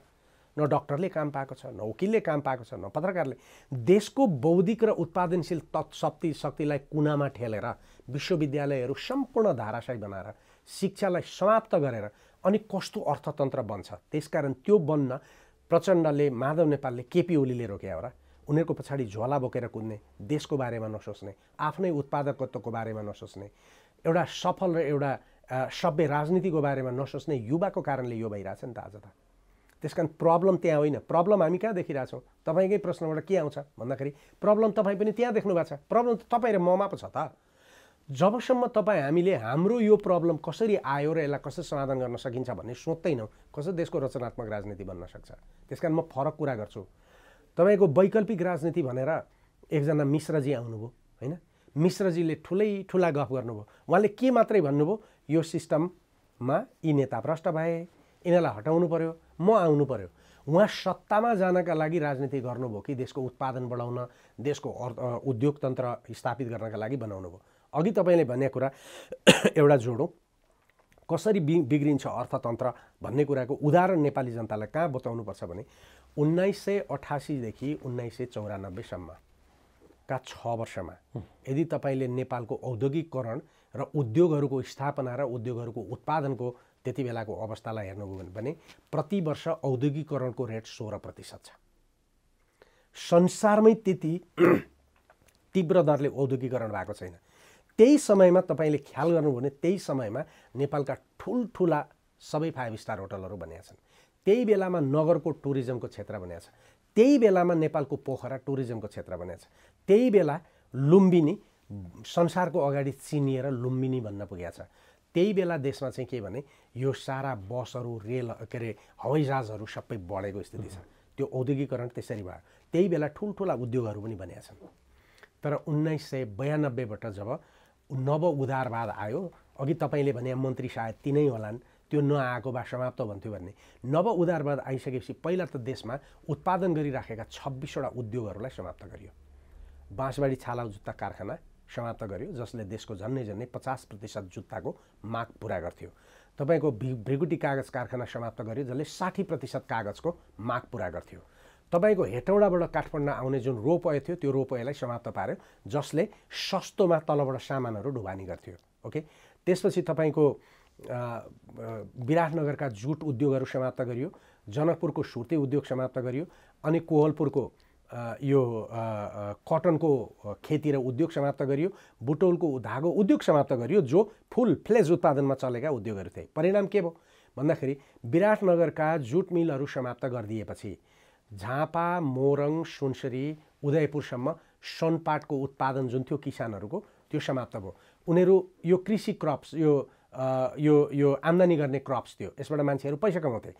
Speaker 1: न डक्टरले काम पाएको छ, न वकिलले काम पाएको छ, न पत्रकारले। देशको बौद्धिक र उत्पादनशील शक्तिलाई कुनामा ठेलेर विश्वविद्यालयहरू सम्पूर्ण धाराशायी बनाएर शिक्षालाई समाप्त गरेर अनि कस्तो अर्थतन्त्र बन्छ? त्यसकारण त्यो बन्न प्रचण्डले, माधव नेपालले, केपी ओलीले रोक्या हो र? उनीहरूको पछाडि झोला बोकेर कुद्ने, देशको बारेमा नसोच्ने, आफ्नै उत्पादकत्वको बारेमा नसोच्ने, एउटा सफल र एउटा सभ्य राजनीतिको बारेमा नसोच्ने युवाको कारणले यो भइरहेछ नि त आज त। त्यसकारण प्रब्लम त्यहाँ होइन। प्रब्लम हामी कहाँ देखिरहेछौँ? तपाईँकै प्रश्नबाट के आउँछ भन्दाखेरि प्रब्लम तपाईँ पनि त्यहाँ देख्नु भएको छ। प्रब्लम त तपाईँ र ममा पो छ त। जबसम्म हामीले हाम्रो यो प्रब्लम कसरी आयो र यसलाई कसरी समाधान गर्न सकिन्छ भन्ने सोच्दैनौँ, कसरी देशको रचनात्मक राजनीति बन्न सक्छ? त्यसकारण म फरक कुरा गर्छु। तपाईँको वैकल्पिक राजनीति भनेर एकजना मिश्रजी आउनुभयो, होइन? मिश्रजीले ठुला गफ गर्नुभयो। उहाँले के मात्रै भन्नुभयो? यो सिस्टममा यी नेता भ्रष्ट भए, यिनीहरूलाई हटाउनु पर्यो, म आउनु पर्यो। उहाँ सत्तामा जानका लागि राजनीति गर्नुभयो कि देशको उत्पादन बढाउन, देशको उद्योग तन्त्र स्थापित गर्नका लागि बनाउनु भयो? अघि तपाईँले भन्ने कुरा एउटा जोडौँ, कसरी बिग्रिन्छ अर्थतन्त्र भन्ने कुराको उदाहरण नेपाली जनतालाई कहाँ बताउनुपर्छ भने 1988 देखि 1994सम्मका 6 वर्षमा यदि तपाईँले नेपालको औद्योगिकरण र उद्योगहरूको स्थापना र उद्योगहरूको उत्पादनको त्यति बेलाको अवस्थालाई हेर्नुभयो भने प्रति वर्ष औद्योगिकरणको रेट 16% छ। संसारमै त्यति तीव्र दरले औद्योगिकरण भएको छैन। त्यही समयमा तपाईँले ख्याल गर्नुभयो भने त्यही समयमा नेपालका ठुल्ठुला सबै 5 स्टार होटलहरू बनेका छन्। त्यही बेलामा नगरको टुरिज्मको क्षेत्र बनेको छ। त्यही बेलामा नेपालको पोखरा टुरिज्मको क्षेत्र बनेको छ। त्यही बेला लुम्बिनी संसारको अगाडि चिनिएर लुम्बिनी भन्न पुगेको छ। त्यही बेला देशमा चाहिँ के भने यो सारा बसहरू, रेल के अरे हवाईजहाजहरू सबै बढेको स्थिति छ। त्यो औद्योगिकरण त्यसरी भयो। त्यही बेला ठुल्ठुला उद्योगहरू पनि बनेका छन्। तर 1992बाट जब नव उदारवाद आयो, अघि तपाईँले भने मन्त्री सायद तिनै होलान्, त्यो नआएको भए समाप्त भन्थ्यो भन्ने। नव उदारवाद आइसकेपछि पहिला त देशमा उत्पादन गरिराखेका 26वटा उद्योगहरूलाई समाप्त गरियो। बाँसबाडी छालाउ जुत्ता कारखाना समाप्त गर्यो, जसले देशको झन्नै 50% जुत्ताको माग पुरा गर्थ्यो। तपाईँको भृगुटी कागज कारखाना समाप्त गर्यो, जसले 60% कागजको माग पुरा गर्थ्यो। तपाईँको हेटौँडाबाट काठमाडौँ आउने जुन रोपवे थियो, त्यो रोपवेलाई समाप्त पार्यो, जसले सस्तोमा तलबाट सामानहरू ढुवानी गर्थ्यो। ओके, त्यसपछि तपाईँको विराटनगरका जुट उद्योगहरू समाप्त गरियो, जनकपुरको सुर्ती उद्योग समाप्त गरियो, अनि कोहलपुरको यो कटनको खेती र उद्योग समाप्त गरियो, बुटौलको धागो उद्योग समाप्त गरियो, जो फुल फ्लेज उत्पादनमा चलेका उद्योगहरू थिए। परिणाम के भयो भन्दाखेरि विराटनगरका जुट मिलहरू समाप्त गरिदिएपछि झापा, मोरङ, सुनसरी, उदयपुरसम्म सनपाटको उत्पादन जुन थियो किसानहरूको, त्यो समाप्त भयो। उनीहरू यो कृषि क्रप्स, यो आम्दानी गर्ने क्रप्स थियो, यसबाट मान्छेहरू पैसा कमाउँथे।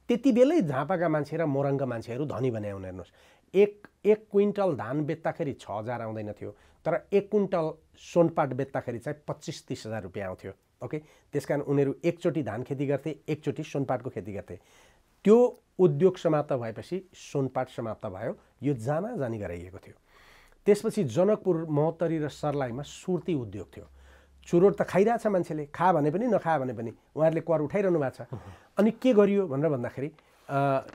Speaker 1: त्यति बेलै झापाका मान्छे र मोरङका मान्छेहरू धनी बने। हेर्नुहोस्, एक क्विन्टल धान बेच्दाखेरि 6000 आउँदैन थियो, तर 1 क्विन्टल सोनपाट बेच्दाखेरि चाहिँ 25-30 हजार रुपियाँ आउँथ्यो। ओके, त्यसकारण उनीहरू एकचोटि धान खेती गर्थे, एकचोटि सोनपाटको खेती गर्थे। त्यो उद्योग समाप्त भएपछि सोनपाट समाप्त भयो, यो जानी गराइएको थियो। त्यसपछि जनकपुर, महोत्तरी र सर्लाहीमा सुर्ती उद्योग थियो। चुरोट त खाइरहेछ मान्छेले, खा भने पनि नखा भने पनि उहाँहरूले कर उठाइरहनु भएको छ। अनि के गरियो भनेर भन्दाखेरि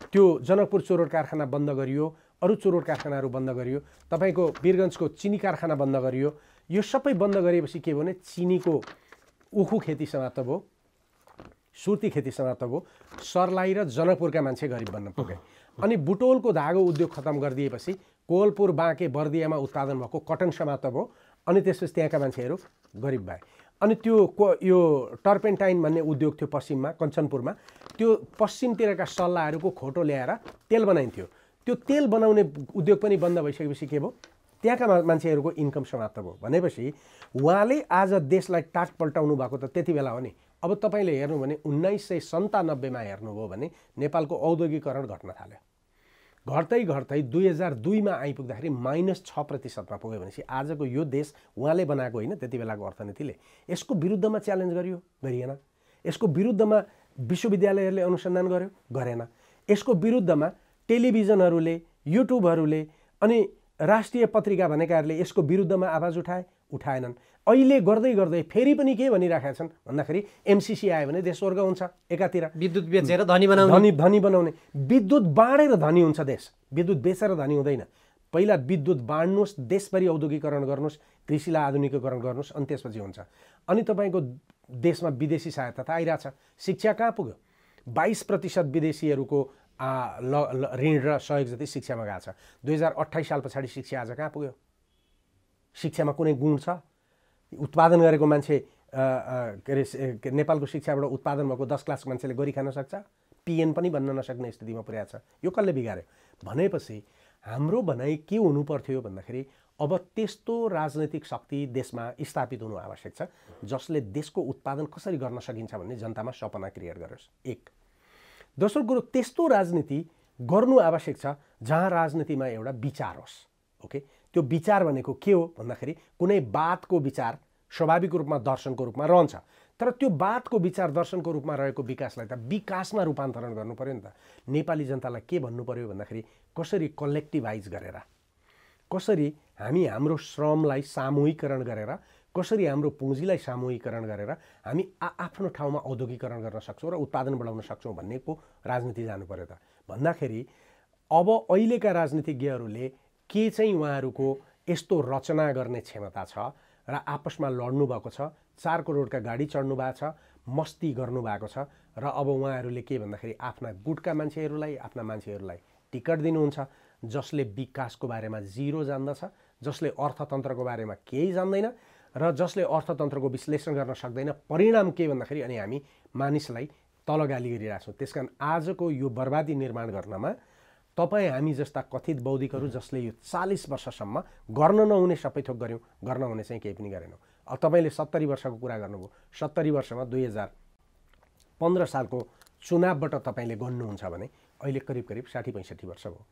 Speaker 1: त्यो जनकपुर चुरोट कारखाना बन्द गरियो, अरू चुरोट कारखानाहरू बन्द गरियो, तपाईँको वीरगन्जको चिनी कारखाना बन्द गरियो। यो सबै बन्द गरेपछि के भयो भने चिनीको उखु खेती समाप्त भयो, सुर्ती खेती समाप्त भयो, सर्लाही र जनकपुरका मान्छे गरिब बन्न पुगे। अनि बुटोलको धागो उद्योग खतम गरिदिएपछि कोहलपुर, बाँके, बर्दियामा उत्पादन भएको कटन समाप्त भयो, अनि त्यसपछि त्यहाँका मान्छेहरू गरिब भए। अनि त्यो यो टर्पेन्टाइन भन्ने उद्योग थियो पश्चिममा, कञ्चनपुरमा, त्यो पश्चिमतिरका सल्लाहहरूको खोटो ल्याएर तेल बनाइन्थ्यो। त्यो तेल बनाउने उद्योग पनि बन्द भइसकेपछि के भयो, त्यहाँका मान्छेहरूको इन्कम समाप्त भयो। भनेपछि उहाँले आज देशलाई टाट पल्टाउनु भएको त त्यति बेला हो नि। अब तपाईँले हेर्नु भने 1997मा हेर्नुभयो भने नेपालको औद्योगिकरण घट्न थाल्यो। घट्दै घट्दै 2002मा आइपुग्दाखेरि -6%मा पुग्यो। भनेपछि आजको यो देश उहाँले बनाएको होइन, त्यति बेलाको अर्थनीतिले। यसको विरुद्धमा च्यालेन्ज गरियो, गरिएन। यसको विरुद्धमा विश्वविद्यालयहरूले अनुसन्धान गर्यो, गरेन। यसको विरुद्धमा टेलिभिजनहरूले, युट्युबहरूले अनि राष्ट्रिय पत्रिका भनेकाहरूले यसको विरुद्धमा आवाज उठाएनन्। अहिले गर्दै गर्दै फेरि पनि के भनिराखेका छन् भन्दाखेरि एमसिसी आयो भने देश स्वर्ग हुन्छ। एकातिर
Speaker 2: विद्युत बेचेर धनी बनाउने,
Speaker 1: विद्युत बाँडेर धनी हुन्छ देश, विद्युत बेचेर धनी हुँदैन। पहिला विद्युत बाँड्नुहोस्, देशभरि औद्योगिकरण गर्नुहोस्, कृषिलाई आधुनिकीकरण गर्नुहोस्, अनि त्यसपछि हुन्छ। अनि तपाईँको देशमा विदेशी सहायता त आइरहेछ। शिक्षा कहाँ पुग्यो? 22% विदेशीहरूको ऋण र सहयोग जति शिक्षामा गएको छ। 2028 साल पछाडि शिक्षा आज कहाँ पुग्यो? शिक्षामा कुनै गुण छ? उत्पादन गरेको मान्छे के अरे नेपालको शिक्षाबाट उत्पादन भएको 10 क्लासको मान्छेले गरी खान सक्छ? पिएन पनि बन्न नसक्ने स्थितिमा पुर्याएको छ। यो कसले बिगार्यो भनेपछि हाम्रो भनाइ के हुनु पर्थ्यो भन्दाखेरि अब त्यस्तो राजनैतिक शक्ति देशमा स्थापित हुनु आवश्यक छ जसले देशको उत्पादन कसरी गर्न सकिन्छ भन्ने जनतामा सपना क्रिएट गरोस्। एक। दोस्रो कुरो, त्यस्तो राजनीति गर्नु आवश्यक छ जहाँ राजनीतिमा एउटा विचार होस्। ओके, त्यो विचार भनेको के हो भन्दाखेरि कुनै बातको विचार स्वाभाविक रूपमा दर्शनको रूपमा रहन्छ, तर त्यो बातको विचार दर्शनको रूपमा रहेको विकासलाई त विकासमा रूपान्तरण गर्नु पर्यो नि त। नेपाली जनतालाई के भन्नु पर्यो भन्दाखेरि कसरी कलेक्टिभाइज गरेर, कसरी हामी हाम्रो श्रमलाई सामूहिकरण गरेर, कसरी हाम्रो पुँजीलाई सामूहिकरण गरेर हामी आफ्नो ठाउँमा औद्योगिकरण गर्न सक्छौँ र उत्पादन बढाउन सक्छौँ भन्नेको राजनीति जानु पर्यो त। भन्दाखेरि अब अहिलेका राजनीतिज्ञहरूले के चाहिँ उहाँहरूको यस्तो रचना गर्ने क्षमता छ र आपसमा लड्नु भएको छ, 4 करोडका गाडी चढ्नु भएको छ, मस्ती गर्नुभएको छ, र अब उहाँहरूले के भन्दाखेरि आफ्ना गुटका मान्छेहरूलाई, आफ्ना मान्छेहरूलाई टिकट दिनुहुन्छ जसले विकासको बारेमा जिरो जान्दछ, जसले अर्थतन्त्रको बारेमा केही जान्दैन र जसले अर्थतन्त्रको विश्लेषण गर्न सक्दैन। परिणाम के भन्दाखेरि अनि हामी मानिसलाई तलगाली गरिरहेछौँ। त्यसकारण आजको यो बर्बादी निर्माण गर्नमा तपाईँ हामी जस्ता कथित बौद्धिकहरू जसले यो 40 वर्षसम्म गर्न नहुने सबै थोक गऱ्यौँ, गर्न हुने चाहिँ केही पनि गरेनौँ। अब तपाईँले 70 वर्षको कुरा गर्नुभयो। 70 वर्षमा 2015 सालको चुनावबाट तपाईँले गन्नुहुन्छ भने अहिले करिब 60-65 वर्ष भयो।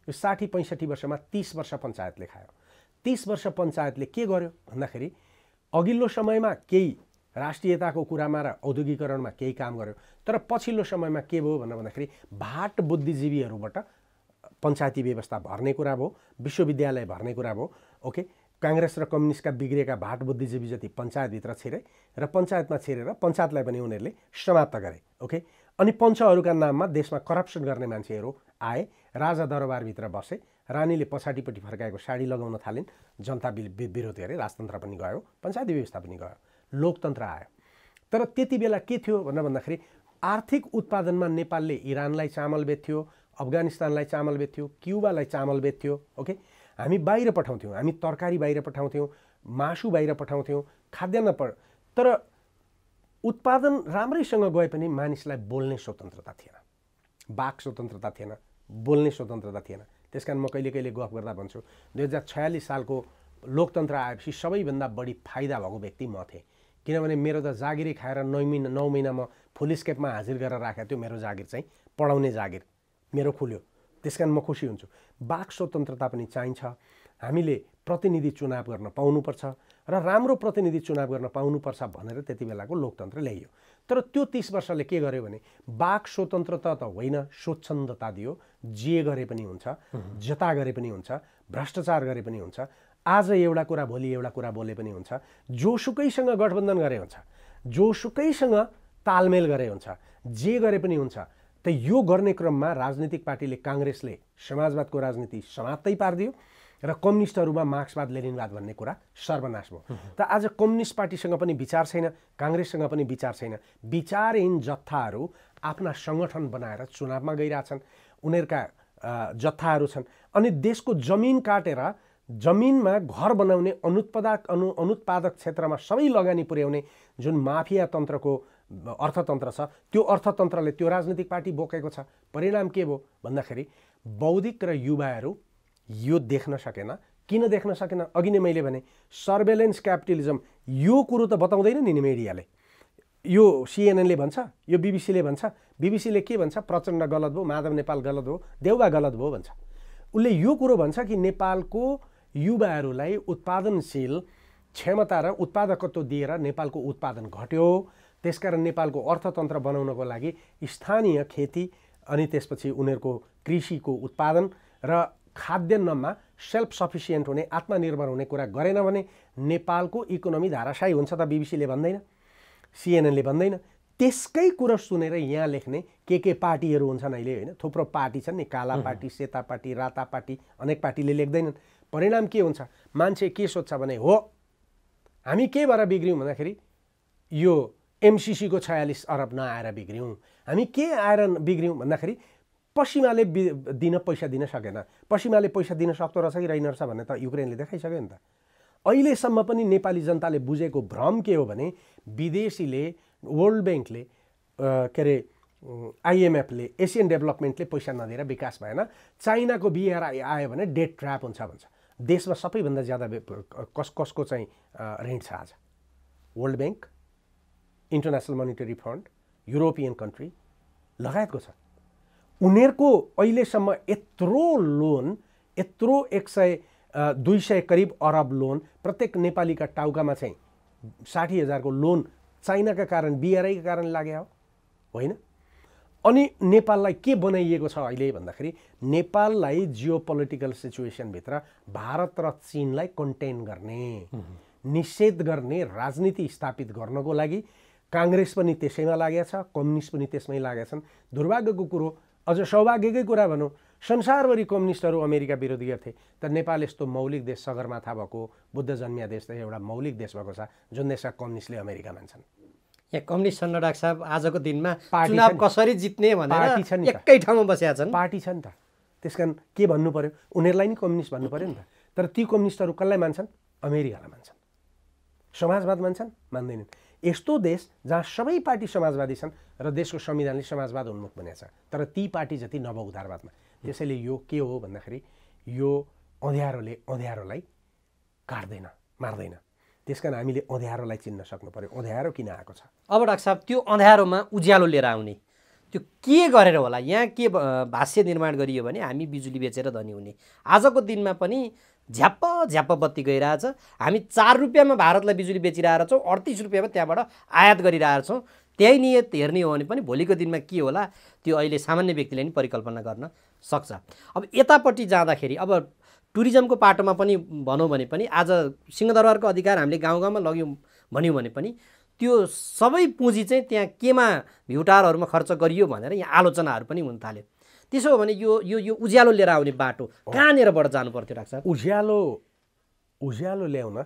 Speaker 1: यो 60-65 वर्षमा 30 वर्ष पञ्चायतले खायो। 30 वर्ष पञ्चायतले के गर्यो भन्दाखेरि अघिल्लो समयमा केही राष्ट्रियताको कुरामा र औद्योगिकरणमा केही काम गर्यो। तर पछिल्लो समयमा के भयो भन्दाखेरि भाट बुद्धिजीवीहरूबाट पञ्चायती व्यवस्था भर्ने कुरा भयो, विश्वविद्यालय भर्ने कुरा भयो। ओके, काङ्ग्रेस र कम्युनिस्टका बिग्रेका भाट बुद्धिजीवी जति पञ्चायतभित्र छिरे र पञ्चायतमा छिरेर पञ्चायतलाई पनि उनीहरूले समाप्त गरे। ओके, अनि पञ्चहरूका नाममा देशमा करप्सन गर्ने मान्छेहरू आए, राजा दरबारभित्र बसे, रानीले पछाडिपट्टि फर्काएको साडी लगाउन थालिन्, जनता विरोध गरे, राजतन्त्र पनि गयो, पञ्चायती व्यवस्था पनि गयो, लोकतन्त्र आयो। तर त्यति बेला के थियो भन्दाखेरि आर्थिक उत्पादनमा नेपालले इरानलाई चामल बेच्थ्यो, अफगानिस्तानलाई चामल बेच्थ्यो, क्युबालाई चामल बेच्थ्यो। ओके, हामी बाहिर पठाउँथ्यौँ, हामी तरकारी बाहिर पठाउँथ्यौँ, मासु बाहिर पठाउँथ्यौँ, खाद्यान्न तर उत्पादन राम्रैसँग गए पनि मानिसलाई बोल्ने स्वतन्त्रता थिएन, वाक स्वतन्त्रता थिएन, बोल्ने स्वतन्त्रता थिएन। त्यसकारण म कहिले कहिले गफ गर्दा भन्छु 2046 सालको लोकतन्त्र आएपछि सबैभन्दा बढी फाइदा भएको व्यक्ति म थिएँ। किनभने मेरो त जागिरै खाएर 9 महिना म फुल स्केपमा हाजिर गरेर राखेको थियो। मेरो जागिर चाहिँ पढाउने जागिर मेरो खुल्यो, त्यसकारण म खुसी हुन्छु। वाक स्वतन्त्रता पनि चाहिन्छ। हामीले प्रतिनिधि चुनाव गर्न पाउनुपर्छ र राम्रो प्रतिनिधि चुनाव गर्न पाउनुपर्छ भनेर त्यति बेलाको लोकतन्त्र ल्याइयो। तर त्यो 30 वर्षले के गर्यो भने वाक स्वतन्त्रता त होइन, स्वच्छन्दता दियो। जे गरे पनि हुन्छ, जता गरे पनि हुन्छ, भ्रष्टाचार गरे पनि हुन्छ, आज एउटा कुरा भोलि एउटा कुरा बोले पनि हुन्छ, जोसुकैसँग गठबन्धन गरे हुन्छ, जोसुकैसँग तालमेल गरे हुन्छ, जे गरे पनि हुन्छ। त यो गर्ने क्रममा राजनीतिक पार्टीले काङ्ग्रेसले समाजवादको राजनीति समाप्तै पारिदियो र कम्युनिस्टहरूमा मार्क्सवाद लेनिनवाद भन्ने कुरा सर्वनाश भयो। त आज कम्युनिस्ट पार्टीसँग पनि विचार छैन, काङ्ग्रेससँग पनि विचार छैन। विचारहीन जत्थाहरू आफ्ना सङ्गठन बनाएर चुनावमा गइरहेछन्, उनीहरूका जत्थाहरू छन्। अनि देशको जमिन काटेर जमिनमा घर बनाउने अनुत्पादक क्षेत्रमा सबै लगानी पुर्याउने जुन माफिया तन्त्रको अर्थतन्त्र छ, त्यो अर्थतन्त्रले त्यो राजनीतिक पार्टी बोकेको छ। परिणाम के भयो भन्दाखेरि बौद्धिक र युवाहरू यो देख्न सकेन। किन देख्न सकेन? अघि नै मैले भने सर्वेलेन्स क्यापिटलिजम। यो कुरो त बताउँदैन नि मिडियाले। यो CNN ले भन्छ, यो BBC ले भन्छ। BBC ले के भन्छ? प्रचण्ड गलत भयो, माधव नेपाल गलत भयो, देउबा गलत भयो भन्छ। उसले यो कुरो भन्छ कि नेपालको युवाहरूलाई उत्पादनशील क्षमता र उत्पादकत्व दिएर नेपालको उत्पादन घट्यो। त्यसकारण नेपालको अर्थतन्त्र बनाउनको लागि स्थानीय खेती अनि त्यसपछि उनीहरूको कृषिको उत्पादन र खाद्यान्नमा सेल्फ सफिसियन्ट हुने, आत्मनिर्भर हुने कुरा गरेन भने नेपालको इकोनोमी धाराशायी हुन्छ त BBC ले भन्दैन, CNN ले भन्दैन। त्यसकै कुरा सुनेर यहाँ लेख्ने के पार्टीहरू हुन्छन् अहिले, होइन? थुप्रो पार्टी छन् नि, काला पार्टी, सेता पार्टी, राता पार्टी, अनेक पार्टीले लेख्दैनन्। परिणाम के हुन्छ? मान्छे के सोध्छ भने हो हामी के भएर बिग्रियौँ भन्दाखेरि यो MCC को 46 अरब नआएर बिग्रियौँ। हामी के आएर बिग्रियौँ भन्दाखेरि पश्चिमाले पैसा दिन सकेन। पश्चिमाले पैसा दिन सक्दो रहेछ कि रहेन रहेछ भन्ने त युक्रेनले देखाइसक्यो नि त। अहिलेसम्म पनि नेपाली जनताले बुझेको भ्रम के हो भने विदेशीले, वर्ल्ड ब्याङ्कले, के अरे IMF ले, एसियन डेभलपमेन्टले पैसा नदिएर विकास भएन, चाइनाको BRI आयो भने डेट ट्र्याप हुन्छ भन्छ। देशमा सबैभन्दा ज्यादा कसको चाहिँ ऋण छ आज? World bank, international monetary fund, European country लगायतको छ। उनीहरूको अहिलेसम्म यत्रो लोन, यत्रो 100-200 करिब अरब लोन प्रत्येक नेपालीका टाउकामा चाहिँ 60,000 को लोन चाइनाका कारण, BRI का कारण लाग्यो होइन? अनि नेपाललाई के बनाइएको छ अहिले भन्दाखेरि नेपाललाई जियोपोलिटिकल सिचुएसनभित्र भारत र चीनलाई कन्टेन गर्ने, निषेध गर्ने राजनीति स्थापित गर्नको लागि काङ्ग्रेस पनि त्यसैमा लागेको छ, कम्युनिस्ट पनि त्यसमै लागेका छन्। दुर्भाग्यको कुरो, अझ सौभाग्यकै कुरा भनौँ, संसारभरि कम्युनिस्टहरू अमेरिका विरोधी गर्थे, तर नेपाल यस्तो मौलिक देश, सगरमाथा भएको, बुद्ध जन्मिया देश, एउटा मौलिक देश भएको छ जुन देशका कम्युनिस्टले अमेरिका मान्छन्।
Speaker 2: यहाँ कम्युनिस्ट छन् डाक्टर साहब, आजको दिनमा चुनाव कसरी जित्ने भनेर एकै ठाउँमा बसेका छन्, पार्टी छ नि त। त्यसकारण के भन्नु पर्यो? उनीहरूलाई नि कम्युनिस्ट भन्नु पर्यो नि त। तर ती कम्युनिस्टहरू कसलाई मान्छन्? अमेरिकालाई मान्छन्। समाजवाद मान्छन्? मान्दैनन्। यस्तो देश जहाँ सबै पार्टी समाजवादी छन् र देशको संविधानले समाजवाद उन्मुख बनेको छ, तर ती पार्टी जति नव उदारवादमा। त्यसैले यो के हो भन्दाखेरि यो अँध्यारोले अँध्यारोलाई काट्दैन, मार्दैन। त्यसकारण हामीले अँध्यारोलाई चिन्न सक्नु पर्यो, अँध्यारो किन आएको छ। अब डाक्टर साहब, त्यो अँध्यारोमा उज्यालो लिएर आउने त्यो के गरेर होला? यहाँ के भाष्य निर्माण गरियो भने हामी बिजुली बेचेर धनी हुने। आजको दिनमा पनि झ्याप्प झ्याप्प बत्ती गइरहेछ। हामी 4 रुपियाँमा भारतलाई बिजुली बेचिरहेका छौँ, 38 रुपियाँमा त्यहाँबाट आयात गरिरहेका छौँ। त्यही नियत हेर्ने हो भने पनि भोलिको दिनमा के होला त्यो अहिले सामान्य व्यक्तिले नि परिकल्पना गर्न सक्छ। अब यतापट्टि जाँदाखेरि अब टुरिज्मको पाटोमा पनि भनौँ भने पनि आज सिंहदरबारको अधिकार हामीले गाउँ गाउँमा लग्यौँ भन्यौँ भने पनि त्यो सबै पुँजी चाहिँ त्यहाँ केमा भ्युटारहरूमा खर्च गरियो भनेर यहाँ आलोचनाहरू पनि हुन थाल्यो। त्यसो हो भने यो यो यो उज्यालो लिएर आउने बाटो कहाँनिरबाट जानु पर्थ्यो डाक्टर साहब?
Speaker 1: उज्यालो ल्याउन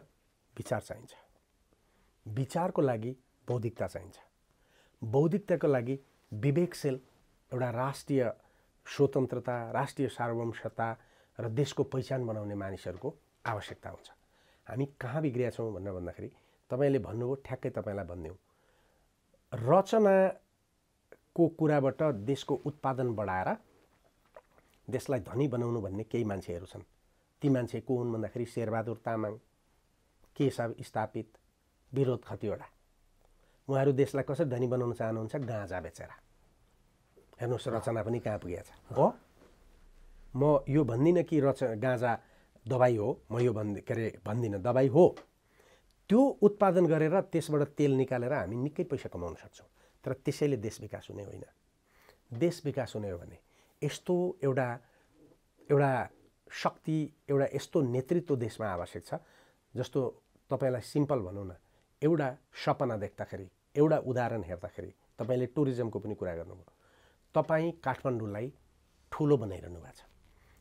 Speaker 1: विचार चाहिन्छ। विचारको लागि बौद्धिकता चाहिन्छ। बौद्धिकताको लागि विवेकशील एउटा राष्ट्रिय स्वतन्त्रता, राष्ट्रिय सार्वभौमता र देशको पहिचान बनाउने मानिसहरूको आवश्यकता हुन्छ। हामी कहाँ बिग्रिया छौँ भनेर भन्दाखेरि तपाईँले भन्नुभयो, ठ्याक्कै तपाईँलाई भनिदिउँ, रचनाको कुराबाट देशको उत्पादन बढाएर देशलाई धनी बनाउनु भन्ने केही मान्छेहरू छन्। ती मान्छे को हुन् भन्दाखेरि शेरबहादुर तामाङ, केशव स्थापित, विरोध खतिवडा। उहाँहरू देशलाई कसरी धनी बनाउन चाहनुहुन्छ? गाँजा बेचेर। हेर्नुहोस् रचना पनि कहाँ पुगेको छ हो। म यो भन्दिनँ कि गाँजा दबाई हो, म यो भन्दिनँ दबाई हो। त्यो उत्पादन गरेर त्यसबाट तेल निकालेर हामी निकै पैसा कमाउन सक्छौँ। तर त्यसैले देश विकास हुने होइन। देश विकास हुने हो भने यस्तो एउटा शक्ति, एउटा यस्तो नेतृत्व देशमा आवश्यक छ। जस्तो तपाईँलाई सिम्पल भनौँ न, एउटा सपना देख्दाखेरि, एउटा उदाहरण हेर्दाखेरि, तपाईँले टुरिज्मको पनि कुरा गर्नुभयो। तपाईँ काठमाडौँलाई ठुलो बनाइरहनु भएको छ।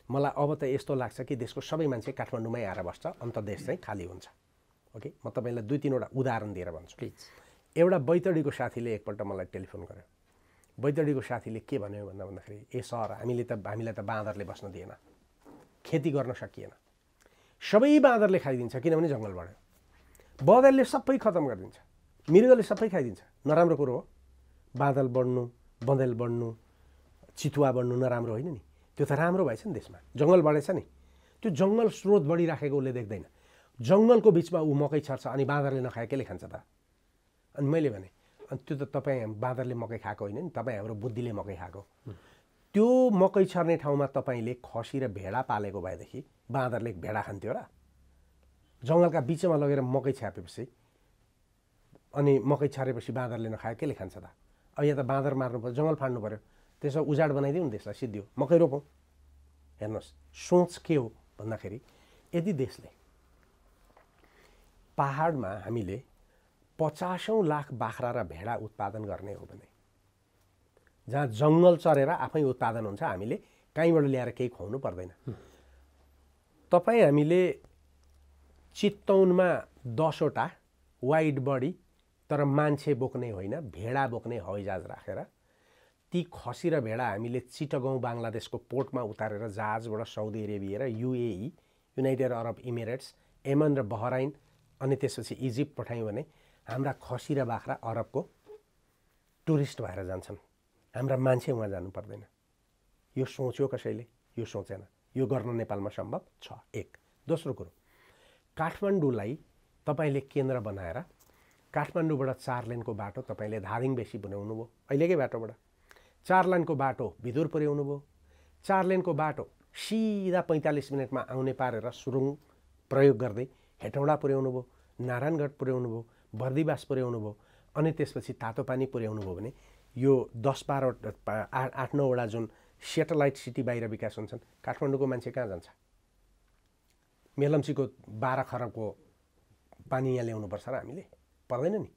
Speaker 1: मलाई अब त यस्तो लाग्छ कि देशको सबै मान्छे काठमाडौँमै आएर बस्छ, अन्त देश चाहिँ खाली हुन्छ। ओके, म तपाईँलाई 2-3वटा उदाहरण दिएर भन्छु।
Speaker 2: प्लिज।
Speaker 1: एउटा बैतडीको साथीले एकपल्ट मलाई टेलिफोन गर्यो। बैतडीको साथीले के भन्यो भन्दाखेरि, ए सर हामीलाई त बाँदरले बस्न दिएन, खेती गर्न सकिएन, सबै बाँदरले खाइदिन्छ किनभने जङ्गल बढ्यो। बँदरले सबै खतम गरिदिन्छ, मृगले सबै खाइदिन्छ। नराम्रो कुरो हो बाँदर बढ्नु, बँदेल बढ्नु, चितुवा बढ्नु नराम्रो होइन नि। त्यो त राम्रो भएछ नि देशमा, जङ्गल बढेछ नि। त्यो जङ्गल स्रोत बढिराखेको उसले देख्दैन। जङ्गलको बिचमा ऊ मकै छर्छ अनि बाँदरले नखाए केले खान्छ त? अनि मैले भने अनि त्यो त तपाईँ बाँदरले मकै खाएको होइन नि, तपाईँ हाम्रो बुद्धिले मकै खाएको। त्यो मकै छर्ने ठाउँमा तपाईँले खसी र भेडा पालेको भएदेखि बाँदरले भेडा खान्थ्यो र? जङ्गलका बिचमा लगेर मकै छ्यापेपछि अनि मकै छरेपछि बाँदरले नखाए केले खान्छ त? अब यहाँ त बाँदर मार्नु पर्यो, जङ्गल फाड्नु पर्यो, त्यसो उजाड बनाइदिउँ नि देशलाई, सिद्धियो, मकै रोपौँ। हेर्नुहोस् सोच के हो भन्दाखेरि, यदि देशले पहाडमा हामीले 50औं लाख बाख्रा र भेडा उत्पादन गर्ने हो भने, जहाँ जङ्गल चरेर आफै उत्पादन हुन्छ, हामीले कहीँबाट ल्याएर केही खुवाउनु पर्दैन। तपाईँ हामीले चितवनमा 10वटा वाइड बडी तर मान्छे बोक्ने होइन भेडा बोक्ने हवाईजहाज राखेर ती खसी र भेडा हामीले चिटगाउँ बाङ्लादेशको पोर्टमा उतारेर जहाजबाट साउदी अरेबिया र युएई, युनाइटेड अरब इमिरेट्स, यमन र बहराइन अनि त्यसपछि इजिप्ट पठायौँ भने हाम्रा खसी र बाख्रा अरबको टुरिस्ट भएर जान्छन्। हाम्रा मान्छे उहाँ जानु पर्दैन। यो सोच्यो कसैले? यो सोचेन। यो गर्न नेपालमा सम्भव छ। एक। दोस्रो कुरो, काठमाडौँलाई तपाईँले केन्द्र बनाएर काठमाडौँबाट 4 लेनको बाटो तपाईँले धादिङ बेसी बनाउनु भयो, अहिलेकै बाटोबाट 4 लेनको बाटो भिदुर पुर्याउनु भयो। 4 लेनको बाटो सिधा 45 मिनटमा आउने पारेर सुरुङ प्रयोग गर्दै हेटौँडा पुर्याउनु भयो, नारायणगढ पुर्याउनु भयो, बर्दिवास पुर्याउनु भयो, अनि त्यसपछि तातोपानी पुर्याउनु भयो भने यो 10-12 8-9वटा जुन सेटेलाइट सिटी बाहिर विकास हुन्छन्, काठमाडौँको मान्छे कहाँ जान्छ? मेलम्चीको 12 खरबको पानी यहाँ ल्याउनुपर्छ र हामीले? पर्दैन नि।